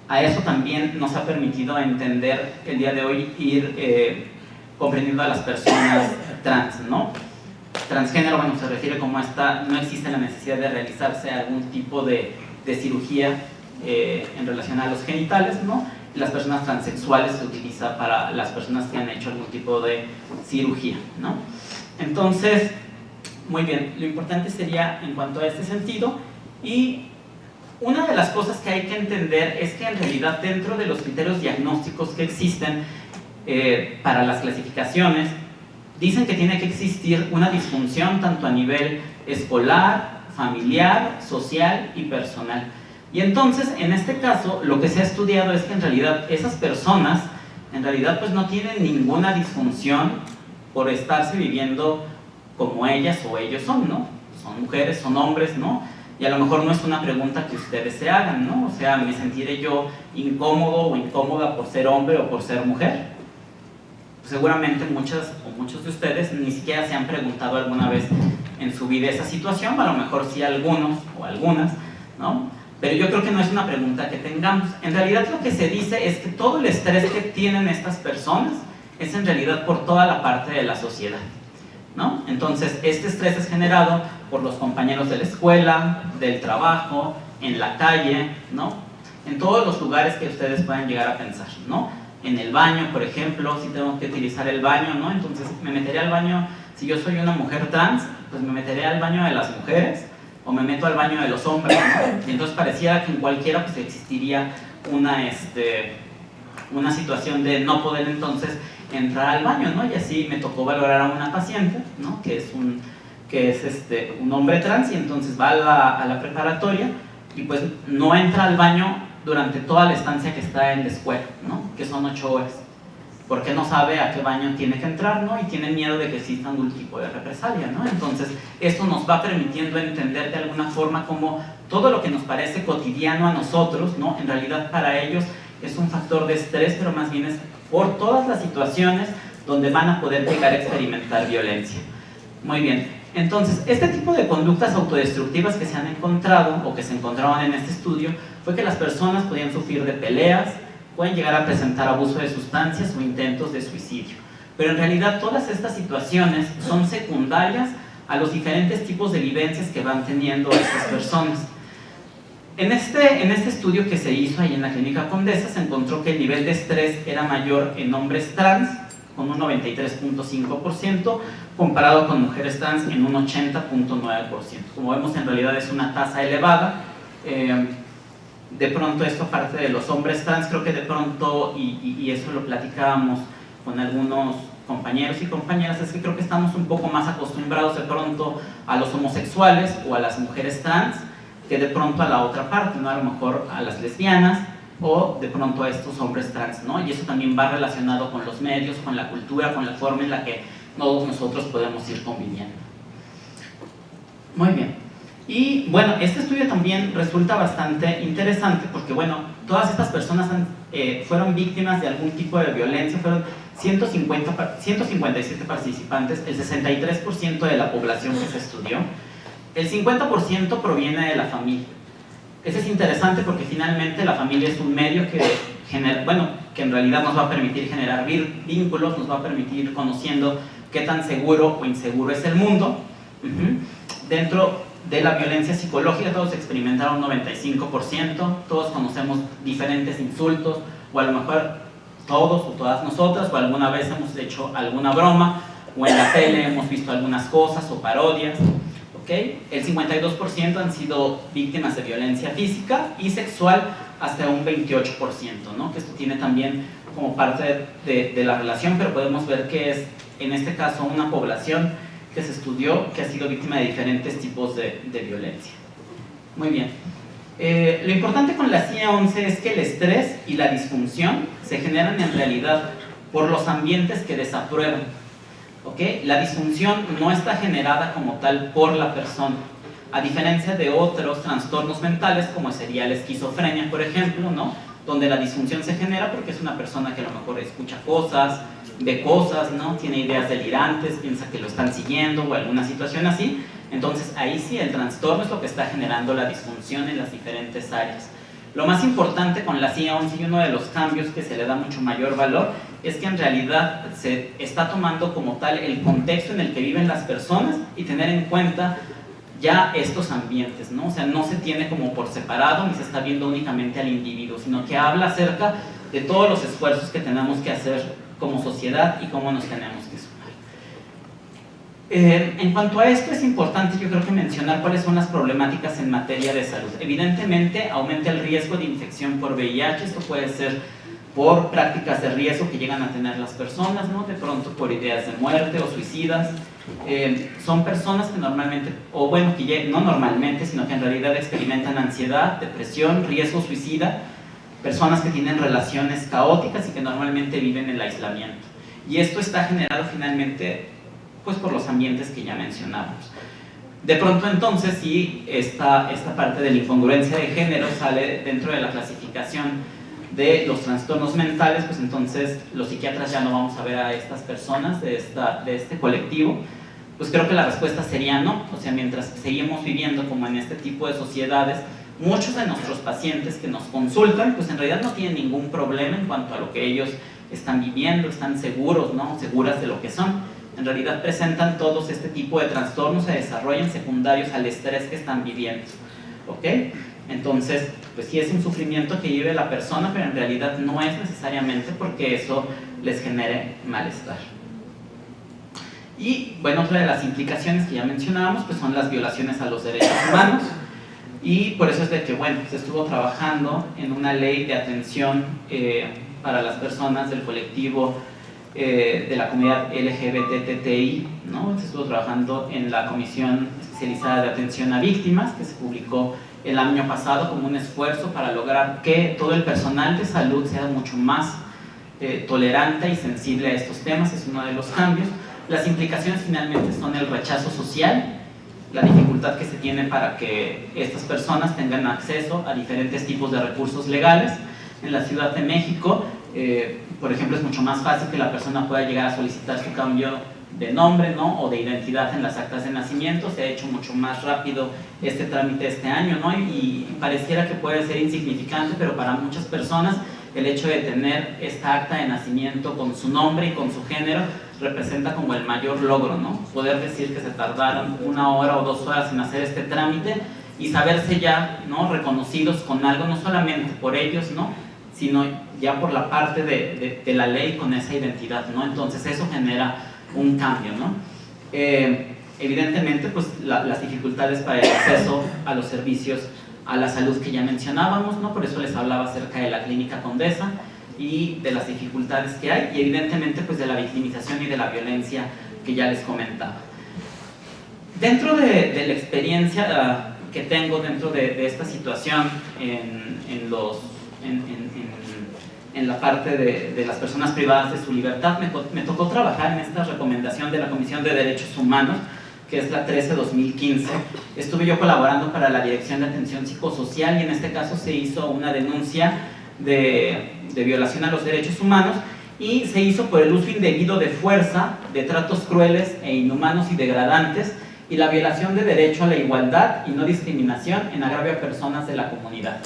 A eso también nos ha permitido entender el día de hoy, ir comprendiendo a las personas trans, ¿no? Transgénero, bueno, se refiere como esta, no existe la necesidad de realizarse algún tipo de cirugía en relación a los genitales, ¿no? Y las personas transexuales se utiliza para las personas que han hecho algún tipo de cirugía, ¿no? Entonces, muy bien, lo importante sería en cuanto a este sentido. Y una de las cosas que hay que entender es que en realidad dentro de los criterios diagnósticos que existen para las clasificaciones, dicen que tiene que existir una disfunción tanto a nivel escolar, familiar, social y personal. Y entonces, en este caso, lo que se ha estudiado es que en realidad esas personas, en realidad pues no tienen ninguna disfunción por estarse viviendo como ellas o ellos son, ¿no? Son mujeres, son hombres, ¿no? Y a lo mejor no es una pregunta que ustedes se hagan, ¿no? O sea, ¿me sentiré yo incómodo o incómoda por ser hombre o por ser mujer? Pues seguramente muchas o muchos de ustedes ni siquiera se han preguntado alguna vez en su vida esa situación, a lo mejor sí algunos o algunas, ¿no? Pero yo creo que no es una pregunta que tengamos. En realidad lo que se dice es que todo el estrés que tienen estas personas es en realidad por toda la parte de la sociedad, ¿no? Entonces, este estrés es generado por los compañeros de la escuela, del trabajo, en la calle, ¿no? En todos los lugares que ustedes puedan llegar a pensar, ¿no? En el baño, por ejemplo, si tengo que utilizar el baño, ¿no? Entonces, me meteré al baño, si yo soy una mujer trans, pues me meteré al baño de las mujeres, o me meto al baño de los hombres, ¿no? Y entonces pareciera que en cualquiera pues existiría una situación de no poder entonces entrar al baño, ¿no? Y así me tocó valorar a una paciente, ¿no?, que es un hombre trans, y entonces va a la preparatoria y pues no entra al baño durante toda la estancia que está en la escuela, ¿no?, que son 8 horas, porque no sabe a qué baño tiene que entrar, ¿no?, y tiene miedo de que exista algún tipo de represalia, ¿no? Entonces esto nos va permitiendo entender de alguna forma cómo todo lo que nos parece cotidiano a nosotros, ¿no?, en realidad para ellos es un factor de estrés, pero más bien es por todas las situaciones donde van a poder llegar a experimentar violencia. Muy bien, entonces este tipo de conductas autodestructivas que se han encontrado o que se encontraban en este estudio fue que las personas podían sufrir de peleas, pueden llegar a presentar abuso de sustancias o intentos de suicidio, pero en realidad todas estas situaciones son secundarias a los diferentes tipos de vivencias que van teniendo estas personas. En este estudio que se hizo ahí en la Clínica Condesa se encontró que el nivel de estrés era mayor en hombres trans, con un 93.5%, comparado con mujeres trans en un 80.9%. Como vemos, en realidad es una tasa elevada. De pronto esto aparte de los hombres trans, creo que de pronto, y eso lo platicábamos con algunos compañeros y compañeras, es que creo que estamos un poco más acostumbrados de pronto a los homosexuales o a las mujeres trans, que de pronto a la otra parte, ¿no?, a lo mejor a las lesbianas o de pronto a estos hombres trans, ¿no? Y eso también va relacionado con los medios, con la cultura, con la forma en la que todos nosotros podemos ir conviviendo. Muy bien. Y bueno, este estudio también resulta bastante interesante porque, bueno, todas estas personas fueron víctimas de algún tipo de violencia, fueron 157 participantes, el 63% de la población que se estudió. El 50% proviene de la familia. Eso es interesante porque finalmente la familia es un medio que en realidad nos va a permitir generar vínculos, nos va a permitir ir conociendo qué tan seguro o inseguro es el mundo. Dentro de la violencia psicológica todos experimentaron un 95%, todos conocemos diferentes insultos, o a lo mejor todos o todas nosotras, o alguna vez hemos hecho alguna broma, o en la tele hemos visto algunas cosas o parodias. ¿Okay? El 52% han sido víctimas de violencia física y sexual, hasta un 28%, ¿no? Que esto tiene también como parte de la relación, pero podemos ver que es, en este caso, una población que se estudió que ha sido víctima de diferentes tipos de violencia. Muy bien. Lo importante con la CIE-11 es que el estrés y la disfunción se generan en realidad por los ambientes que desaprueban. ¿Okay? La disfunción no está generada como tal por la persona, a diferencia de otros trastornos mentales como sería la esquizofrenia, por ejemplo, ¿no? Donde la disfunción se genera porque es una persona que a lo mejor escucha cosas, ve cosas, ¿no? Tiene ideas delirantes, piensa que lo están siguiendo o alguna situación así. Entonces ahí sí el trastorno es lo que está generando la disfunción en las diferentes áreas. Lo más importante con la CIE-11 y uno de los cambios que se le da mucho mayor valor es que en realidad se está tomando como tal el contexto en el que viven las personas y tener en cuenta ya estos ambientes, ¿no? O sea, no se tiene como por separado ni se está viendo únicamente al individuo, sino que habla acerca de todos los esfuerzos que tenemos que hacer como sociedad y cómo nos tenemos que sumar. En cuanto a esto es importante yo creo que mencionar cuáles son las problemáticas en materia de salud. Evidentemente aumenta el riesgo de infección por VIH, esto puede ser por prácticas de riesgo que llegan a tener las personas, ¿no? De pronto por ideas de muerte o suicidas. Son personas que normalmente, o bueno, que no normalmente, sino que en realidad experimentan ansiedad, depresión, riesgo suicida, personas que tienen relaciones caóticas y que normalmente viven el aislamiento. Y esto está generado finalmente pues por los ambientes que ya mencionamos. De pronto entonces sí, esta parte de la incongruencia de género sale dentro de la clasificación de los trastornos mentales, pues entonces los psiquiatras ya no vamos a ver a estas personas de este colectivo. Pues creo que la respuesta sería no. O sea, mientras seguimos viviendo como en este tipo de sociedades, muchos de nuestros pacientes que nos consultan, pues en realidad no tienen ningún problema en cuanto a lo que ellos están viviendo, están seguros, ¿no? Seguras de lo que son. En realidad presentan todos este tipo de trastornos, se desarrollan secundarios al estrés que están viviendo. ¿Ok? Entonces, pues sí es un sufrimiento que vive la persona, pero en realidad no es necesariamente porque eso les genere malestar. Y bueno, otra de las implicaciones que ya mencionábamos pues son las violaciones a los derechos humanos, y por eso es de que, bueno, se estuvo trabajando en una ley de atención para las personas del colectivo de la comunidad LGBTTI, ¿no? Se estuvo trabajando en la Comisión Especializada de Atención a Víctimas, que se publicó el año pasado como un esfuerzo para lograr que todo el personal de salud sea mucho más tolerante y sensible a estos temas. Es uno de los cambios. Las implicaciones finalmente son el rechazo social, la dificultad que se tiene para que estas personas tengan acceso a diferentes tipos de recursos legales. En la Ciudad de México, por ejemplo, es mucho más fácil que la persona pueda llegar a solicitar su cambio de nombre, ¿no? O de identidad en las actas de nacimiento. Se ha hecho mucho más rápido este trámite este año, ¿no? Y pareciera que puede ser insignificante, pero para muchas personas el hecho de tener esta acta de nacimiento con su nombre y con su género representa como el mayor logro, ¿no? Poder decir que se tardaron 1 hora o 2 horas en hacer este trámite y saberse ya, ¿no? Reconocidos con algo, no solamente por ellos, ¿no? Sino ya por la parte de la ley con esa identidad, ¿no? Entonces eso genera un cambio, ¿no? Evidentemente, pues las dificultades para el acceso a los servicios a la salud que ya mencionábamos, ¿no? Por eso les hablaba acerca de la Clínica Condesa y de las dificultades que hay, y evidentemente pues de la victimización y de la violencia que ya les comentaba. Dentro de la experiencia que tengo dentro de esta situación en la parte de las personas privadas de su libertad, me tocó trabajar en esta recomendación de la Comisión de Derechos Humanos, que es la 13-2015. Estuve yo colaborando para la Dirección de Atención Psicosocial, y en este caso se hizo una denuncia de violación a los derechos humanos, y se hizo por el uso indebido de fuerza, de tratos crueles e inhumanos y degradantes, y la violación de derecho a la igualdad y no discriminación en agravio a personas de la comunidad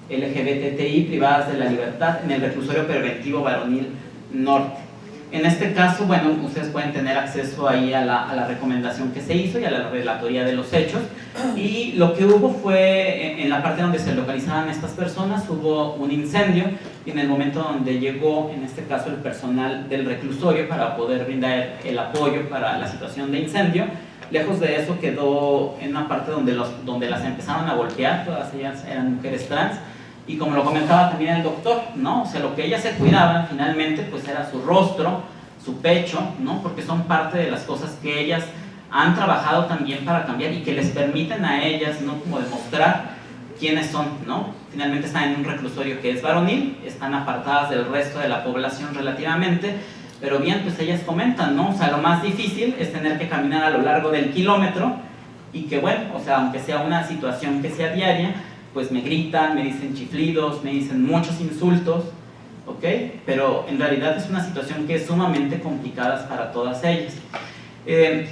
LGBTI privadas de la libertad en el reclusorio preventivo varonil norte. En este caso, bueno, ustedes pueden tener acceso ahí a la recomendación que se hizo y a la relatoría de los hechos, y lo que hubo fue, en la parte donde se localizaban estas personas, hubo un incendio, y en el momento donde llegó, en este caso, el personal del reclusorio para poder brindar el apoyo para la situación de incendio, lejos de eso quedó en una parte donde las empezaron a golpear. Todas ellas eran mujeres trans, Y como lo comentaba también el doctor, ¿no? O sea, lo que ellas se cuidaban finalmente pues era su rostro, su pecho, ¿no? Porque son parte de las cosas que ellas han trabajado también para cambiar y que les permiten a ellas, ¿no? Como demostrar quiénes son, ¿no? Finalmente están en un reclusorio que es varonil, están apartadas del resto de la población relativamente, pero bien, pues ellas comentan, ¿no? O sea, lo más difícil es tener que caminar a lo largo del kilómetro y que, bueno, o sea, aunque sea una situación que sea diaria, pues me gritan, me dicen chiflidos, me dicen muchos insultos, ¿ok? Pero en realidad es una situación que es sumamente complicada para todas ellas.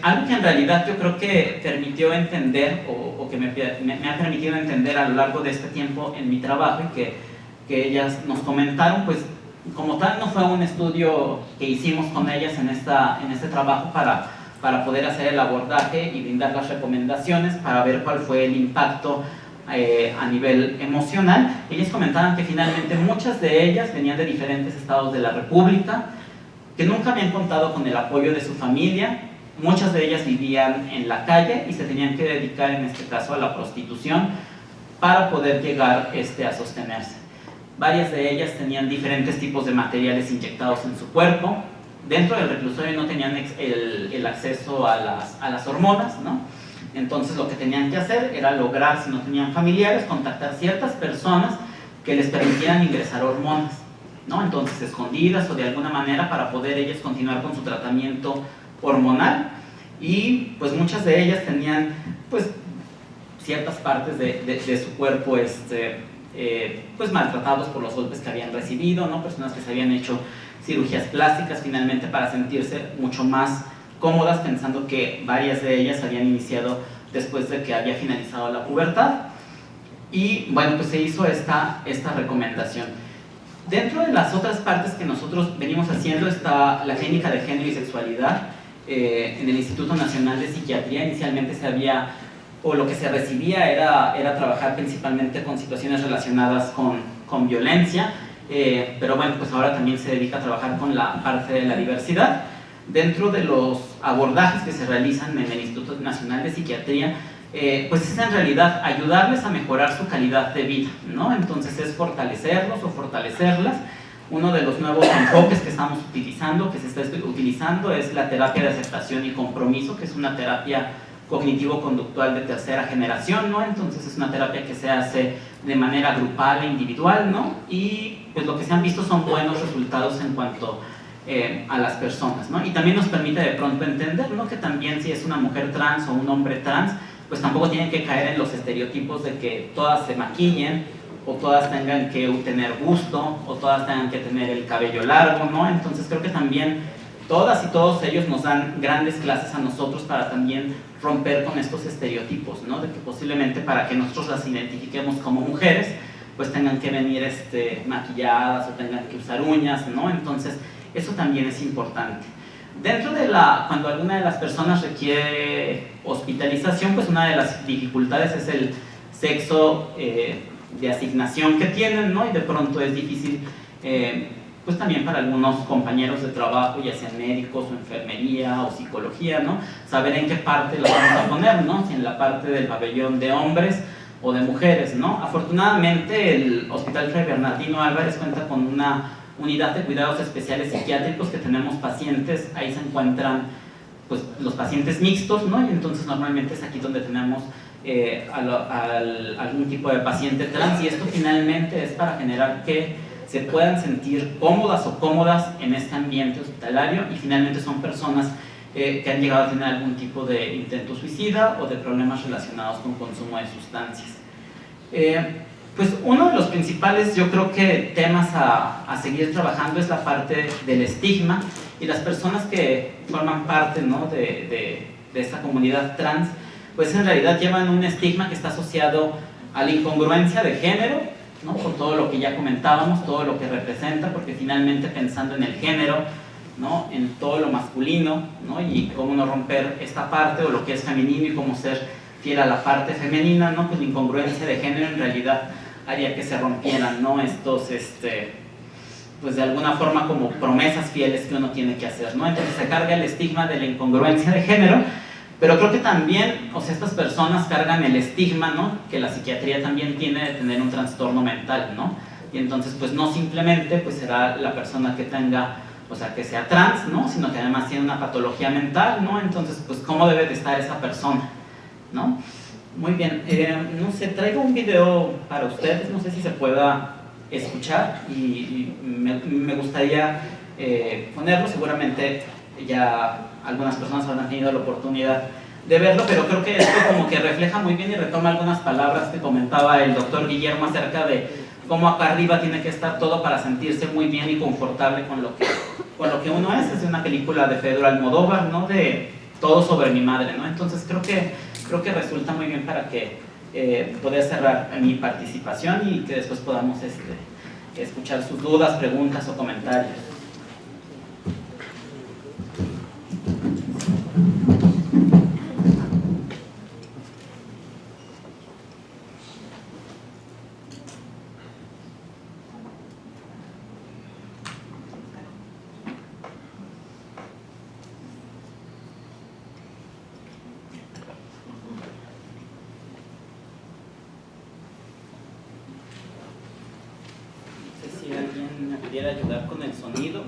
Algo que en realidad yo creo que permitió entender, o que me ha permitido entender a lo largo de este tiempo en mi trabajo y que ellas nos comentaron, pues como tal no fue un estudio que hicimos con ellas en este trabajo para poder hacer el abordaje y brindar las recomendaciones para ver cuál fue el impacto a nivel emocional. Ellas comentaban que finalmente muchas de ellas venían de diferentes estados de la República, que nunca habían contado con el apoyo de su familia, muchas de ellas vivían en la calle y se tenían que dedicar en este caso a la prostitución para poder llegar a sostenerse. Varias de ellas tenían diferentes tipos de materiales inyectados en su cuerpo. Dentro del reclusorio no tenían el acceso a las hormonas, ¿no? Entonces lo que tenían que hacer era lograr, si no tenían familiares, contactar ciertas personas que les permitieran ingresar hormonas, ¿no? Entonces escondidas o de alguna manera para poder ellas continuar con su tratamiento hormonal. Y pues muchas de ellas tenían pues ciertas partes de su cuerpo pues maltratados por los golpes que habían recibido, ¿no? Personas que se habían hecho cirugías plásticas finalmente para sentirse mucho más cómodas, pensando que varias de ellas habían iniciado después de que había finalizado la pubertad. Y bueno, pues se hizo esta recomendación. Dentro de las otras partes que nosotros venimos haciendo está la clínica de género y sexualidad en el Instituto Nacional de Psiquiatría. Inicialmente lo que se recibía era trabajar principalmente con situaciones relacionadas con violencia, pero bueno, pues ahora también se dedica a trabajar con la parte de la diversidad. Dentro de los abordajes que se realizan en el Instituto Nacional de Psiquiatría, pues es en realidad ayudarles a mejorar su calidad de vida, ¿no? Entonces es fortalecerlos o fortalecerlas. Uno de los nuevos enfoques que estamos utilizando, que se está utilizando, es la terapia de aceptación y compromiso, que es una terapia cognitivo-conductual de tercera generación, ¿no? Entonces es una terapia que se hace de manera grupal e individual, ¿no? Y pues lo que se han visto son buenos resultados en cuanto a las personas, ¿no? Y también nos permite de pronto entender, ¿no? Que también si es una mujer trans o un hombre trans, pues tampoco tienen que caer en los estereotipos de que todas se maquillen, o todas tengan que tener gusto, o todas tengan que tener el cabello largo, ¿no? Entonces creo que también todas y todos ellos nos dan grandes clases a nosotros para también romper con estos estereotipos, ¿no? De que posiblemente para que nosotros las identifiquemos como mujeres, pues tengan que venir maquilladas o tengan que usar uñas, ¿no? Entonces eso también es importante. Dentro de cuando alguna de las personas requiere hospitalización, pues una de las dificultades es el sexo de asignación que tienen, ¿no? Y de pronto es difícil, pues también para algunos compañeros de trabajo, ya sean médicos o enfermería o psicología, ¿no? Saber en qué parte lo vamos a poner, ¿no? Si en la parte del pabellón de hombres o de mujeres, ¿no? Afortunadamente el Hospital Fray Bernardino Álvarez cuenta con una unidad de cuidados especiales psiquiátricos que tenemos pacientes, ahí se encuentran pues los pacientes mixtos, ¿no? Y entonces normalmente es aquí donde tenemos algún tipo de paciente trans, y esto finalmente es para generar que se puedan sentir cómodas o cómodas en este ambiente hospitalario, y finalmente son personas que han llegado a tener algún tipo de intento suicida o de problemas relacionados con consumo de sustancias. Pues uno de los principales, yo creo que temas a seguir trabajando es la parte del estigma, y las personas que forman parte, ¿no? de esta comunidad trans, pues en realidad llevan un estigma que está asociado a la incongruencia de género, ¿no? Con todo lo que ya comentábamos, todo lo que representa, porque finalmente pensando en el género, ¿no? En todo lo masculino, ¿no? Y cómo no romper esta parte o lo que es femenino y cómo ser fiel a la parte femenina, ¿no? Pues la incongruencia de género en realidad haría que se rompieran, ¿no? Estos, pues de alguna forma como promesas fieles que uno tiene que hacer, ¿no? Entonces se carga el estigma de la incongruencia de género, Pero creo que también, o sea, estas personas cargan el estigma, ¿no?, que la psiquiatría también tiene de tener un trastorno mental, ¿no? Y entonces, pues no simplemente pues será la persona que tenga, o sea, que sea trans, ¿no?, sino que además tiene una patología mental, ¿no? Entonces, pues, ¿cómo debe de estar esa persona?, ¿no? Muy bien, no sé, traigo un video para ustedes, no sé si se pueda escuchar y me gustaría ponerlo. Seguramente ya algunas personas habrán tenido la oportunidad de verlo, pero creo que esto como que refleja muy bien y retoma algunas palabras que comentaba el doctor Guillermo acerca de cómo acá arriba tiene que estar todo para sentirse muy bien y confortable con lo que uno es. Es una película de Pedro Almodóvar, ¿no?, de Todo sobre mi madre, ¿no? Entonces creo que resulta muy bien para que poder cerrar mi participación y que después podamos escuchar sus dudas, preguntas o comentarios. Si alguien me pudiera ayudar con el sonido.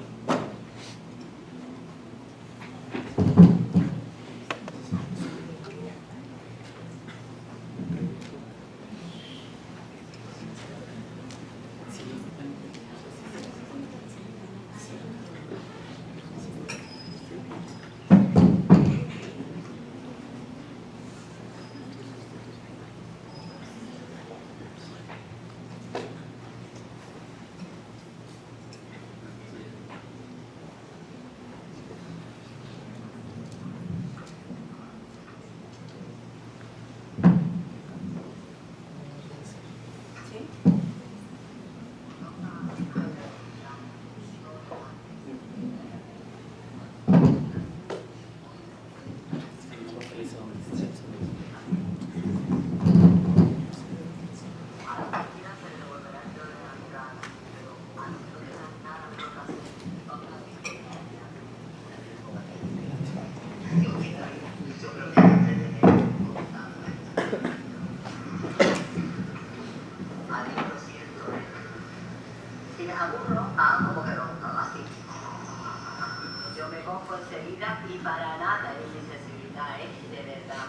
Y para nada es mi sensibilidad, de verdad.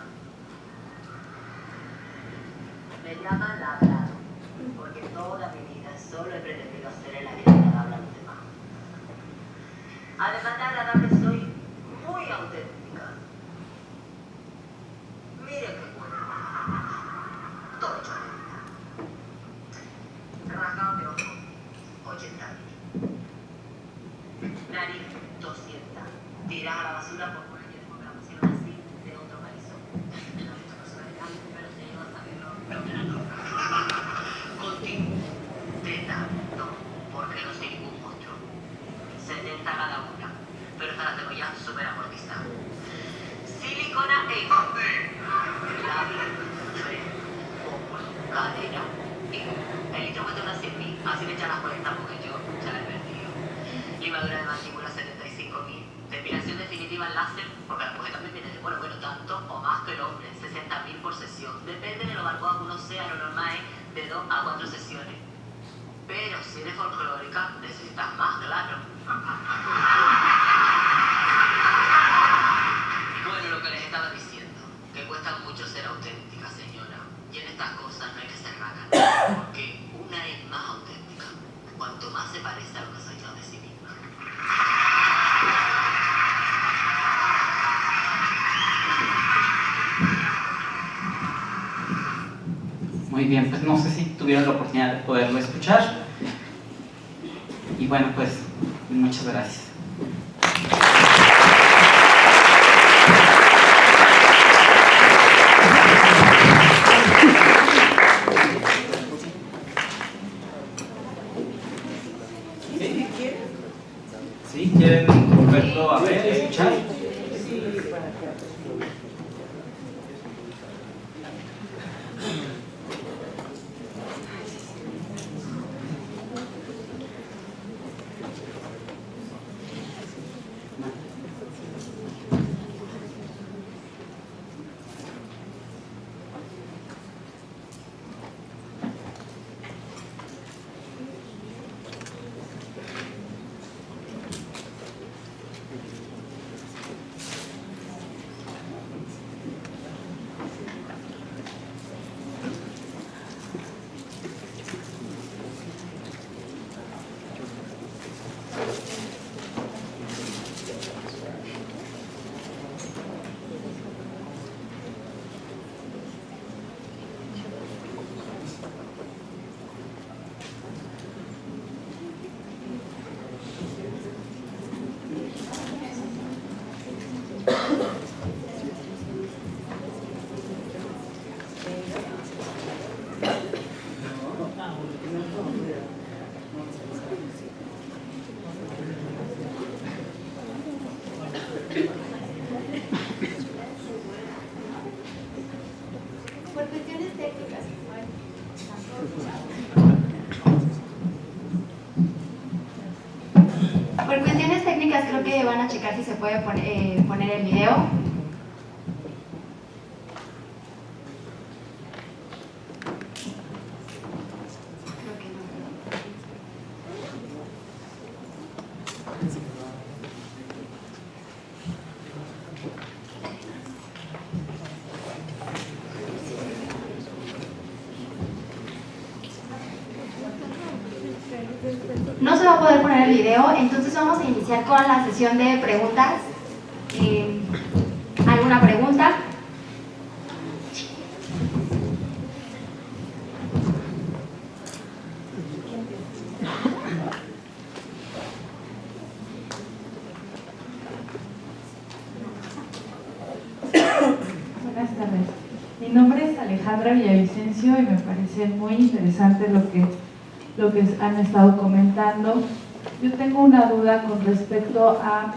Me llaman labrado, porque toda mi vida solo he pretendido hacer la vida agradable a los demás. Además de agradable, soy muy auténtica. Miren qué bueno. Todo hecho de vida. Rasgado de ojo, 80.000. Nariz, 200. Tirada a la basura por una que me pusieron así de otro marisol. No mucha personalidad, pero se iba a saberlo. Contigo. Teta, no, porque no soy ningún monstruo. 70 cada una, pero esta la tengo ya súper amortizada. Silicona e labio, pómulo, cadera y el litro cuesta unas 100.000, así me echan las 40 porque yo ya la he perdido. Limadura de mandíbula 75.000. Depilación definitiva en láser, porque la mujer también viene de bueno, tanto o más que el hombre, 60.000 por sesión. Depende de lo barbudo que uno sea, lo normal es de 2 a 4 sesiones. Pero si eres folclórica, necesitas más, claro. Bueno, lo que les estaba diciendo, que cuesta mucho ser auténtica, señora. Y en estas cosas no hay que ser rara, porque una es más auténtica, cuanto más se parece a lo que soy yo de sí misma. Muy bien, pues no sé si tuvieron la oportunidad de poderlo escuchar. Y bueno, pues muchas gracias. ¿Sí? ¿Quieren volverlo a ver, escuchar? que van a checar si se puede poner el video. No se va a poder poner el video, entonces vamos a iniciar con la sesión de preguntas. ¿Alguna pregunta? Buenas tardes. Mi nombre es Alejandra Villavicencio y me parece muy interesante lo que han estado comentando. Yo tengo una duda con respecto a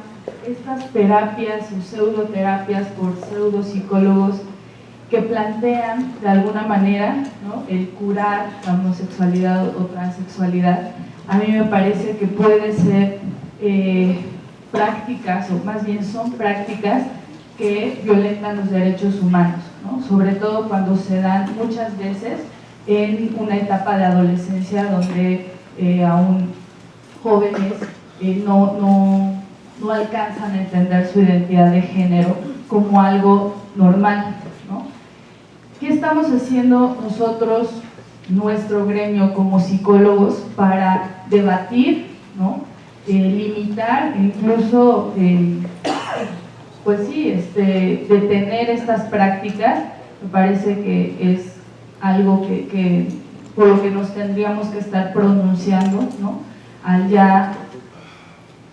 estas terapias o pseudoterapias por pseudopsicólogos que plantean de alguna manera, ¿no?, el curar la homosexualidad o transexualidad. A mí me parece que puede ser prácticas, o más bien son prácticas que violentan los derechos humanos, ¿no?, sobre todo cuando se dan muchas veces en una etapa de adolescencia donde aún jóvenes no alcanzan a entender su identidad de género como algo normal, ¿no? ¿Qué estamos haciendo nosotros, nuestro gremio como psicólogos, para debatir, ¿no?, limitar, incluso pues sí, detener estas prácticas? Me parece que es algo que por lo que nos tendríamos que estar pronunciando, ¿no?, al ya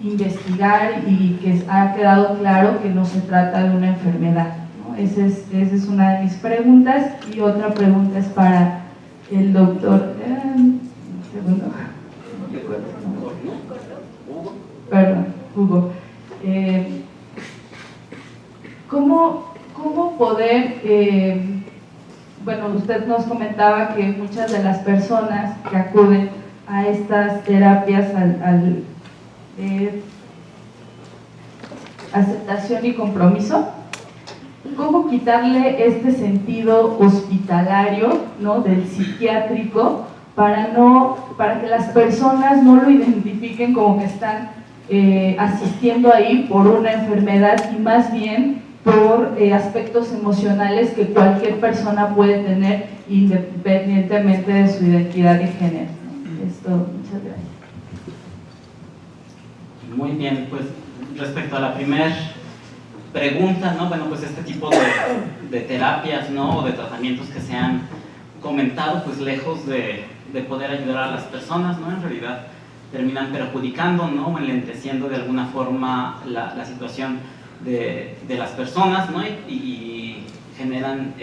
investigar y que ha quedado claro que no se trata de una enfermedad, ¿no? Esa es una de mis preguntas. Y otra pregunta es para el doctor Hugo. ¿Cómo poder, bueno, usted nos comentaba que muchas de las personas que acuden a estas terapias al aceptación y compromiso, ¿cómo quitarle este sentido hospitalario, ¿no?, del psiquiátrico, para que las personas no lo identifiquen como que están asistiendo ahí por una enfermedad, y más bien por aspectos emocionales que cualquier persona puede tener independientemente de su identidad de género? Esto, muchas gracias. Muy bien, pues respecto a la primera pregunta, ¿no? Bueno, pues este tipo de terapias, ¿no?, o de tratamientos que se han comentado, pues lejos de poder ayudar a las personas, ¿no?, en realidad terminan perjudicando, ¿no?, o enlenteciendo de alguna forma la situación de las personas, ¿no?, y generan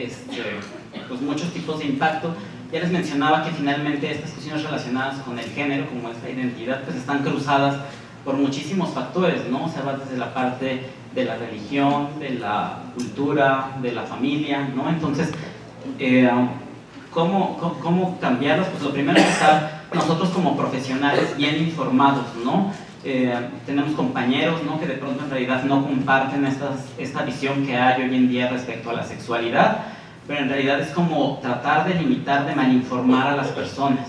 pues muchos tipos de impacto. Ya les mencionaba que finalmente estas cuestiones relacionadas con el género, como esta identidad, pues están cruzadas por muchísimos factores, ¿no? O sea, va desde la parte de la religión, de la cultura, de la familia, ¿no? Entonces, ¿cómo cambiarlas? Pues lo primero es estar nosotros como profesionales bien informados, ¿no? Tenemos compañeros, ¿no?, que de pronto en realidad no comparten esta visión que hay hoy en día respecto a la sexualidad, pero en realidad es como tratar de limitar, de malinformar a las personas.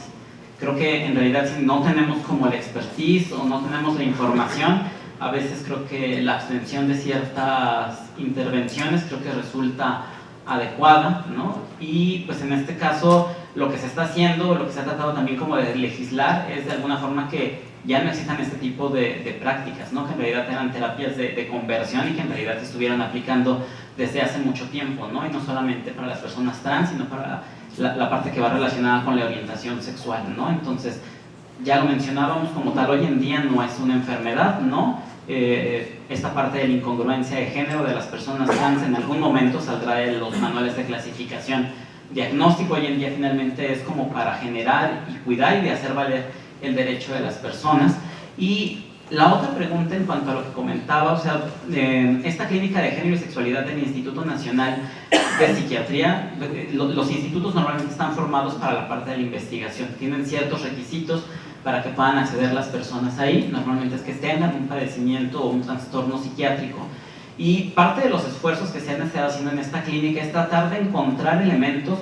Creo que en realidad si no tenemos como el expertise o no tenemos la información, a veces creo que la abstención de ciertas intervenciones creo que resulta adecuada, ¿no? Y pues en este caso lo que se está haciendo, lo que se ha tratado también como de legislar, es de alguna forma que ya no existan este tipo de prácticas, ¿no?, que en realidad eran terapias de conversión y que en realidad se estuvieran aplicando desde hace mucho tiempo, ¿no? Y no solamente para las personas trans, sino para la parte que va relacionada con la orientación sexual, ¿no? Entonces, ya lo mencionábamos, como tal, hoy en día no es una enfermedad, ¿no? Esta parte de la incongruencia de género de las personas trans en algún momento saldrá de los manuales de clasificación diagnóstico. Hoy en día finalmente es como para generar y cuidar y de hacer valer el derecho de las personas. Y la otra pregunta en cuanto a lo que comentaba, o sea, esta clínica de género y sexualidad del Instituto Nacional de Psiquiatría, los institutos normalmente están formados para la parte de la investigación, tienen ciertos requisitos para que puedan acceder las personas ahí. Normalmente es que tengan un padecimiento o un trastorno psiquiátrico. Y parte de los esfuerzos que se han estado haciendo en esta clínica es tratar de encontrar elementos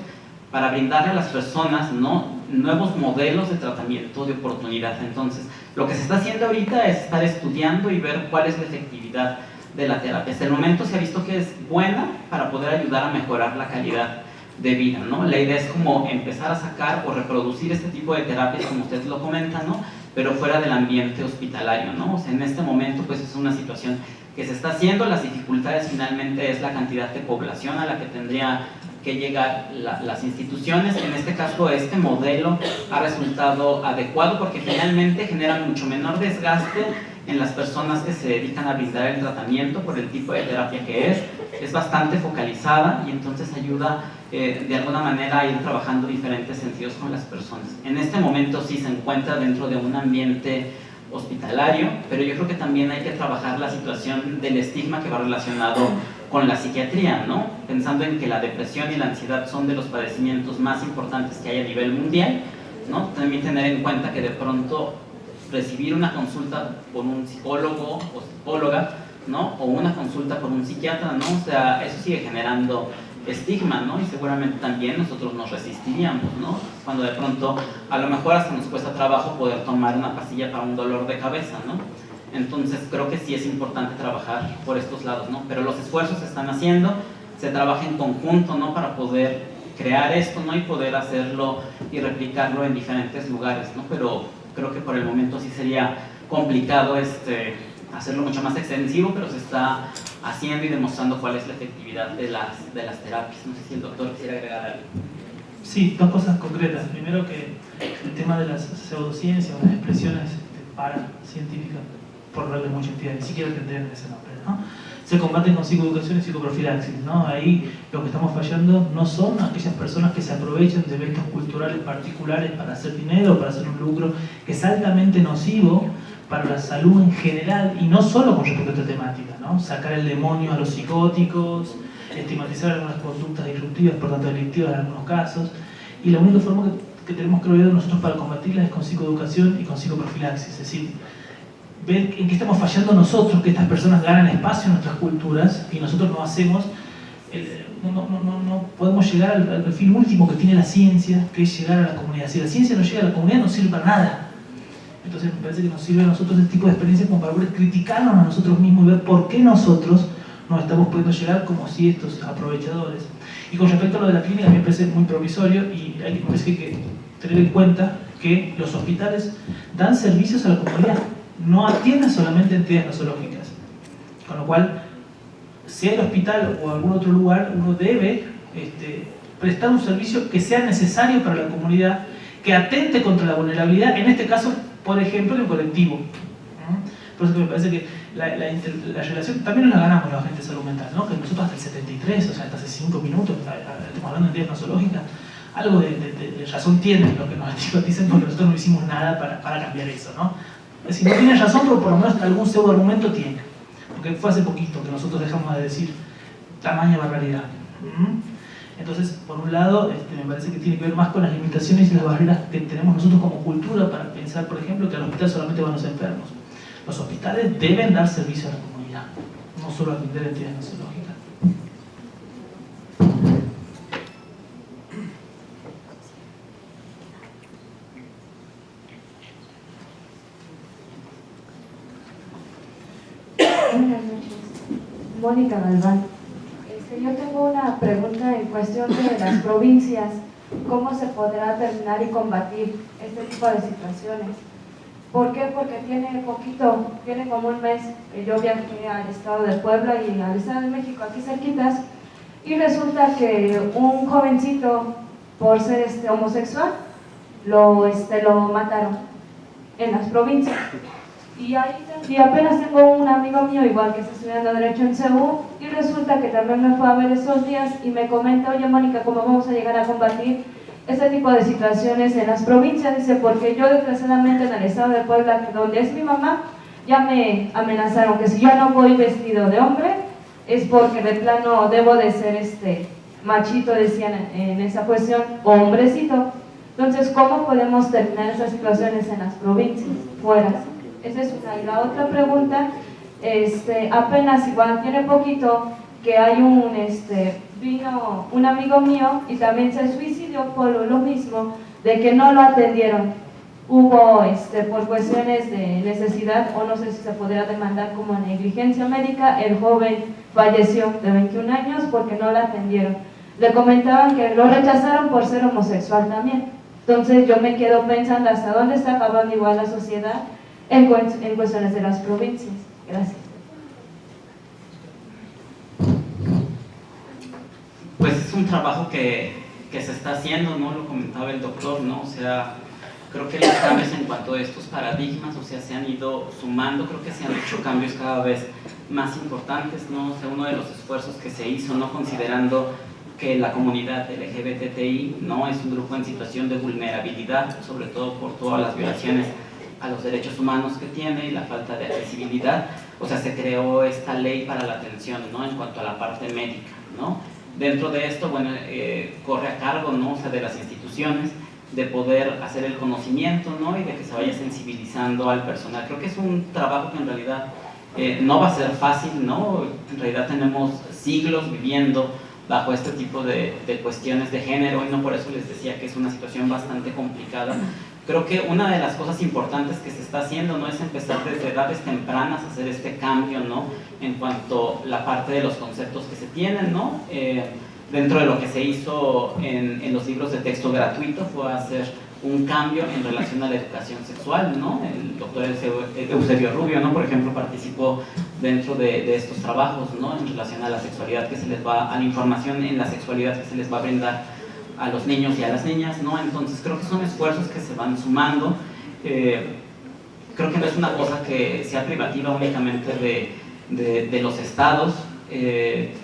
para brindarle a las personas, ¿no?, nuevos modelos de tratamiento, de oportunidad. Entonces, lo que se está haciendo ahorita es estar estudiando y ver cuál es la efectividad de la terapia. Hasta el momento se ha visto que es buena para poder ayudar a mejorar la calidad de vida, ¿no? La idea es como empezar a sacar o reproducir este tipo de terapias, como ustedes lo comentan, ¿no?, pero fuera del ambiente hospitalario, ¿no? O sea, en este momento pues es una situación que se está haciendo. Las dificultades finalmente es la cantidad de población a la que tendría que llegar las instituciones. En este caso, este modelo ha resultado adecuado porque finalmente genera mucho menor desgaste en las personas que se dedican a brindar el tratamiento por el tipo de terapia que es bastante focalizada y entonces ayuda de alguna manera a ir trabajando diferentes sentidos con las personas. En este momento sí se encuentra dentro de un ambiente hospitalario, pero yo creo que también hay que trabajar la situación del estigma que va relacionado con la psiquiatría, ¿no? Pensando en que la depresión y la ansiedad son de los padecimientos más importantes que hay a nivel mundial, ¿no? También tener en cuenta que de pronto recibir una consulta por un psicólogo o psicóloga, ¿no?, o una consulta por un psiquiatra, ¿no?, o sea, eso sigue generando estigma, ¿no? Y seguramente también nosotros nos resistiríamos, ¿no? Cuando de pronto a lo mejor hasta nos cuesta trabajo poder tomar una pastilla para un dolor de cabeza, ¿no? Entonces creo que sí es importante trabajar por estos lados, ¿no? Pero los esfuerzos se están haciendo, se trabaja en conjunto, ¿no?, para poder crear esto, ¿no?, y poder hacerlo y replicarlo en diferentes lugares, ¿no? Pero creo que por el momento sí sería complicado hacerlo mucho más extensivo, pero se está haciendo y demostrando cuál es la efectividad de las terapias. No sé si el doctor quisiera agregar algo. Sí, dos cosas concretas. Primero, que el tema de las pseudociencias o las expresiones paracientíficas, por darle mucha entidad, ni siquiera tendrían ese nombre, ¿no?, se combaten con psicoeducación y psicoprofilaxis, ¿no? Ahí lo que estamos fallando no son aquellas personas que se aprovechan de eventos culturales particulares para hacer dinero, para hacer un lucro, que es altamente nocivo para la salud en general, y no solo con respecto a esta temática, ¿no? Sacar el demonio a los psicóticos, estigmatizar algunas conductas disruptivas, por tanto delictivas en algunos casos, y la única forma que tenemos que olvidar nosotros para combatirlas es con psicoeducación y con psicoprofilaxis, es decir, ver en qué estamos fallando nosotros, que estas personas ganan espacio en nuestras culturas y nosotros no hacemos, no podemos llegar al fin último que tiene la ciencia, que es llegar a la comunidad. Si la ciencia no llega a la comunidad, no sirve para nada. Entonces me parece que nos sirve a nosotros este tipo de experiencias como para poder criticarnos a nosotros mismos y ver por qué nosotros nos estamos pudiendo llegar como si estos aprovechadores. Y con respecto a lo de la clínica, a mí me parece muy provisorio y me parece que hay que tener en cuenta que los hospitales dan servicios a la comunidad, no atienden solamente entidades nosológicas. Con lo cual, sea el hospital o algún otro lugar, uno debe prestar un servicio que sea necesario para la comunidad, que atente contra la vulnerabilidad, en este caso, por ejemplo, del colectivo. Por eso me parece que la relación también nos la ganamos los agentes de salud mental, ¿no? Que nosotros hasta el 73, o sea, hasta hace 5 minutos, estamos hablando de entidades nosológicas, algo de razón tienen lo que nos estigmatizan, porque nosotros no hicimos nada para cambiar eso, ¿no? Si no tiene razón, pero por lo menos algún pseudo argumento tiene, porque fue hace poquito que nosotros dejamos de decir tamaña barbaridad. Entonces, por un lado, me parece que tiene que ver más con las limitaciones y las barreras que tenemos nosotros como cultura para pensar, por ejemplo, que al hospital solamente van los enfermos. Los hospitales deben dar servicio a la comunidad, no solo atender entidades nosológicas. Buenas noches, Mónica Galván. Yo tengo una pregunta en cuestión de las provincias. ¿Cómo se podrá terminar y combatir este tipo de situaciones? ¿Por qué? Porque tiene como un mes que yo viajé al estado de Puebla y al estado de México, aquí cerquitas, y resulta que un jovencito, por ser homosexual, lo mataron en las provincias. Y apenas tengo un amigo mío igual que está estudiando Derecho en CEU y resulta que también me fue a ver esos días y me comenta: oye Mónica, ¿cómo vamos a llegar a combatir este tipo de situaciones en las provincias? Dice, porque yo desgraciadamente en el estado de Puebla, donde es mi mamá, ya me amenazaron que si yo no voy vestido de hombre es porque de plano debo de ser machito, decían en esa cuestión, o hombrecito. Entonces, ¿cómo podemos terminar esas situaciones en las provincias, fuera? Esa es una. Y la otra pregunta, apenas igual tiene poquito que hay vino un amigo mío y también se suicidó por lo mismo, de que no lo atendieron. Hubo, por cuestiones de necesidad, o no sé si se podría demandar como negligencia médica, el joven falleció de 21 años porque no lo atendieron. Le comentaban que lo rechazaron por ser homosexual también. Entonces yo me quedo pensando hasta dónde está acabando igual la sociedad en cuestiones de las provincias. Gracias. Pues es un trabajo que se está haciendo, ¿no? Lo comentaba el doctor, ¿no? O sea, creo que los cambios en cuanto a estos paradigmas, o sea, se han ido sumando, creo que se han hecho cambios cada vez más importantes, ¿no? O sea, uno de los esfuerzos que se hizo, ¿no? Considerando que la comunidad LGBTI, ¿no? Es un grupo en situación de vulnerabilidad, sobre todo por todas las violaciones a los derechos humanos que tiene y la falta de accesibilidad, o sea, se creó esta ley para la atención, ¿no? En cuanto a la parte médica, ¿no? Dentro de esto, bueno, corre a cargo, ¿no? O sea, de las instituciones, de poder hacer el conocimiento, ¿no? Y de que se vaya sensibilizando al personal. Creo que es un trabajo que en realidad no va a ser fácil, ¿no? En realidad tenemos siglos viviendo bajo este tipo de cuestiones de género, y no por eso les decía que es una situación bastante complicada. Creo que una de las cosas importantes que se está haciendo, ¿no? Es empezar desde edades tempranas a hacer este cambio, ¿no? En cuanto a la parte de los conceptos que se tienen, ¿no? Dentro de lo que se hizo en los libros de texto gratuito fue hacer un cambio en relación a la educación sexual, ¿no? El doctor Eusebio Rubio, ¿no? Por ejemplo, participó dentro de estos trabajos, ¿no? En relación a la sexualidad que se les va, a la información en la sexualidad que se les va a brindar a los niños y a las niñas, ¿no? Entonces creo que son esfuerzos que se van sumando. Creo que no es una cosa que sea privativa únicamente de los estados.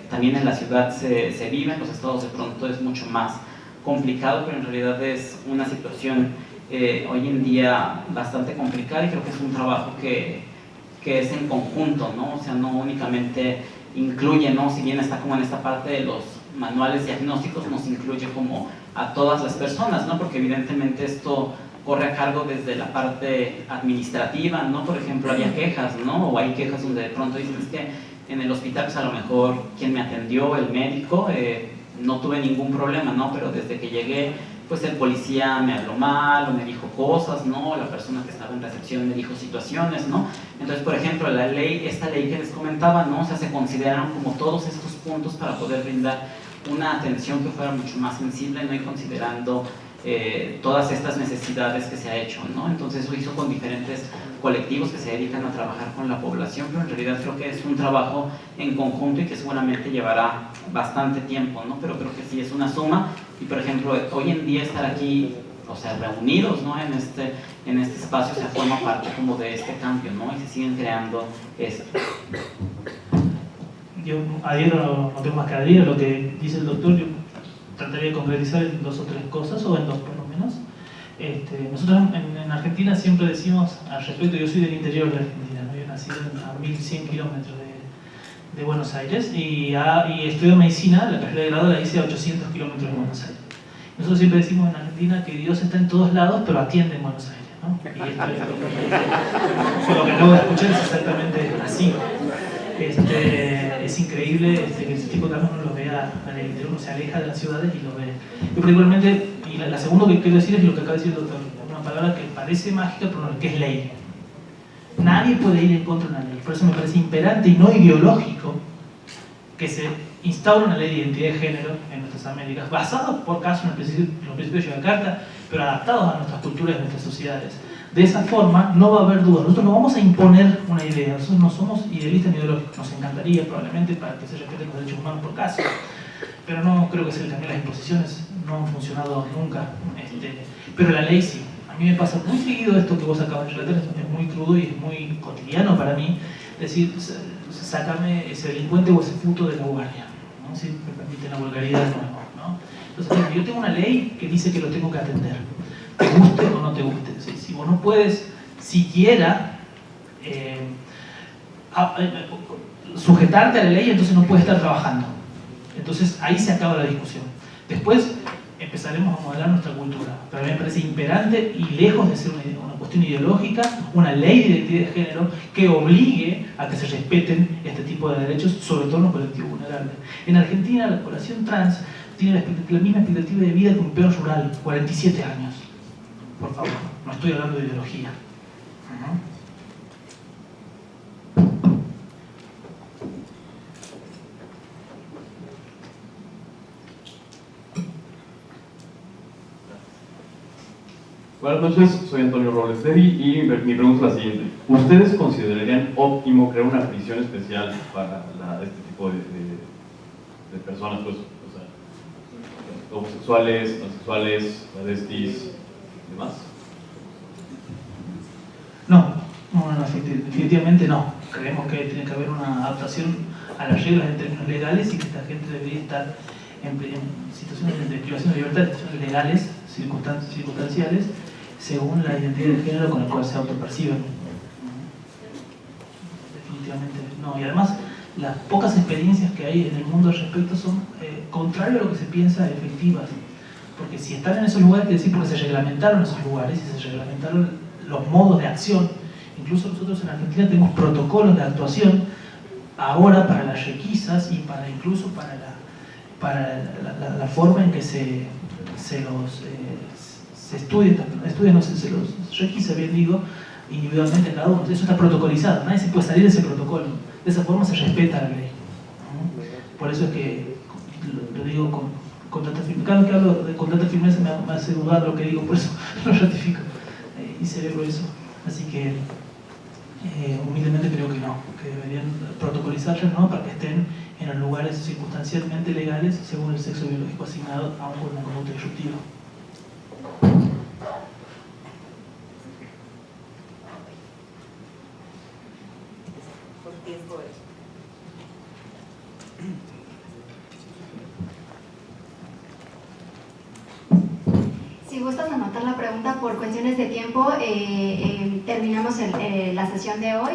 También en la ciudad se vive, en los estados de pronto es mucho más complicado, pero en realidad es una situación hoy en día bastante complicada, y creo que es un trabajo que es en conjunto, ¿no? O sea, no únicamente incluye, ¿no? Si bien está como en esta parte de los manuales diagnósticos, nos incluye como a todas las personas, ¿no? Porque evidentemente esto corre a cargo desde la parte administrativa, ¿no? Por ejemplo, había quejas, ¿no? O hay quejas donde de pronto dicen, es que en el hospital, pues a lo mejor quien me atendió, el médico, no tuve ningún problema, ¿no? Pero desde que llegué, pues el policía me habló mal, o me dijo cosas, ¿no? La persona que estaba en recepción me dijo situaciones, ¿no? Entonces, por ejemplo, esta ley que les comentaba, ¿no? O sea, se consideraron como todos estos puntos para poder brindar una atención que fuera mucho más sensible, ¿no? Y considerando todas estas necesidades que se ha hecho, ¿no? Entonces lo hizo con diferentes colectivos que se dedican a trabajar con la población, pero en realidad creo que es un trabajo en conjunto y que seguramente llevará bastante tiempo, ¿no? Pero creo que sí es una suma, y por ejemplo, hoy en día estar aquí, o sea, reunidos, ¿no? En este espacio se forma parte como de este cambio, ¿no? Y se siguen creando esto. Yo adhiero, no tengo más que adherir a lo que dice el doctor. Yo trataría de concretizar en 2 o 3 cosas, o en 2 por lo menos. Nosotros en Argentina siempre decimos al respecto, yo soy del interior de Argentina, ¿no? Yo nací a 1100 kilómetros de Buenos Aires, y estudio medicina, la carrera de grado la hice a 800 kilómetros de Buenos Aires. Nosotros siempre decimos en Argentina que Dios está en todos lados, pero atiende en Buenos Aires, ¿no? Y esto es lo que acabo de escuchar, es exactamente así. Es increíble que ese tipo de cosas uno lo vea en el interior, uno se aleja de las ciudades y lo ve. Yo particularmente, y la segunda que quiero decir es lo que acaba de decir el doctor, una palabra que parece mágica, pero no, que es ley. Nadie puede ir en contra de una ley, por eso me parece imperante y no ideológico que se instaure una ley de identidad de género en nuestras Américas, basados por caso en los principios de Yakarta, pero adaptados a nuestras culturas y nuestras sociedades. De esa forma no va a haber dudas. Nosotros no vamos a imponer una idea, nosotros no somos idealistas ni ideológicos. Nos encantaría probablemente para que se respeten los derechos humanos por caso, pero no creo que sea el camino. Las imposiciones no han funcionado nunca, pero la ley sí. A mí me pasa muy seguido esto que vos acabas de relatar, es muy crudo y es muy cotidiano para mí, decir, sácame ese delincuente o ese puto de la guardia, ¿no? Si me permiten la vulgaridad de nuevo, ¿no? Entonces, yo tengo una ley que dice que lo tengo que atender, te guste o no te guste. Si vos no puedes siquiera sujetarte a la ley, entonces no puedes estar trabajando. Entonces ahí se acaba la discusión. Después, empezaremos a modelar nuestra cultura. Pero a mí me parece imperante y lejos de ser una cuestión ideológica, una ley de identidad de género que obligue a que se respeten este tipo de derechos, sobre todo en los colectivos vulnerables. En Argentina, la población trans tiene la misma expectativa de vida que un peón rural, 47 años. Por favor, no estoy hablando de ideología. Buenas noches, soy Antonio Robles Levi y mi pregunta es la siguiente. ¿Ustedes considerarían óptimo crear una prisión especial para este tipo de personas, pues, o sea, homosexuales, transexuales, travestis y demás? No, definitivamente no. Creemos que tiene que haber una adaptación a las reglas en términos legales y que esta gente debería estar en situaciones de privación de libertad, en situaciones legales, circunstanciales, según la identidad de género con la cual se autoperciben. Definitivamente no. Y además, las pocas experiencias que hay en el mundo al respecto son contrario a lo que se piensa efectivas. Porque si están en esos lugares, quiere decir porque se reglamentaron esos lugares y se reglamentaron los modos de acción. Incluso nosotros en Argentina tenemos protocolos de actuación ahora para las requisas y para incluso para la forma en que se los requisa, bien digo, individualmente cada uno. Eso está protocolizado, nadie se puede salir de ese protocolo. De esa forma se respeta la ley. Por eso es que lo digo con tanta firmeza. Cada vez que hablo con tanta firmeza me hace dudar lo que digo, por eso lo ratifico y celebro eso. Así que humildemente creo que no, que deberían protocolizarlas, ¿no?, para que estén en los lugares circunstancialmente legales según el sexo biológico asignado, aún con una conducta disruptiva. Si gustas anotar la pregunta, por cuestiones de tiempo terminamos la sesión de hoy.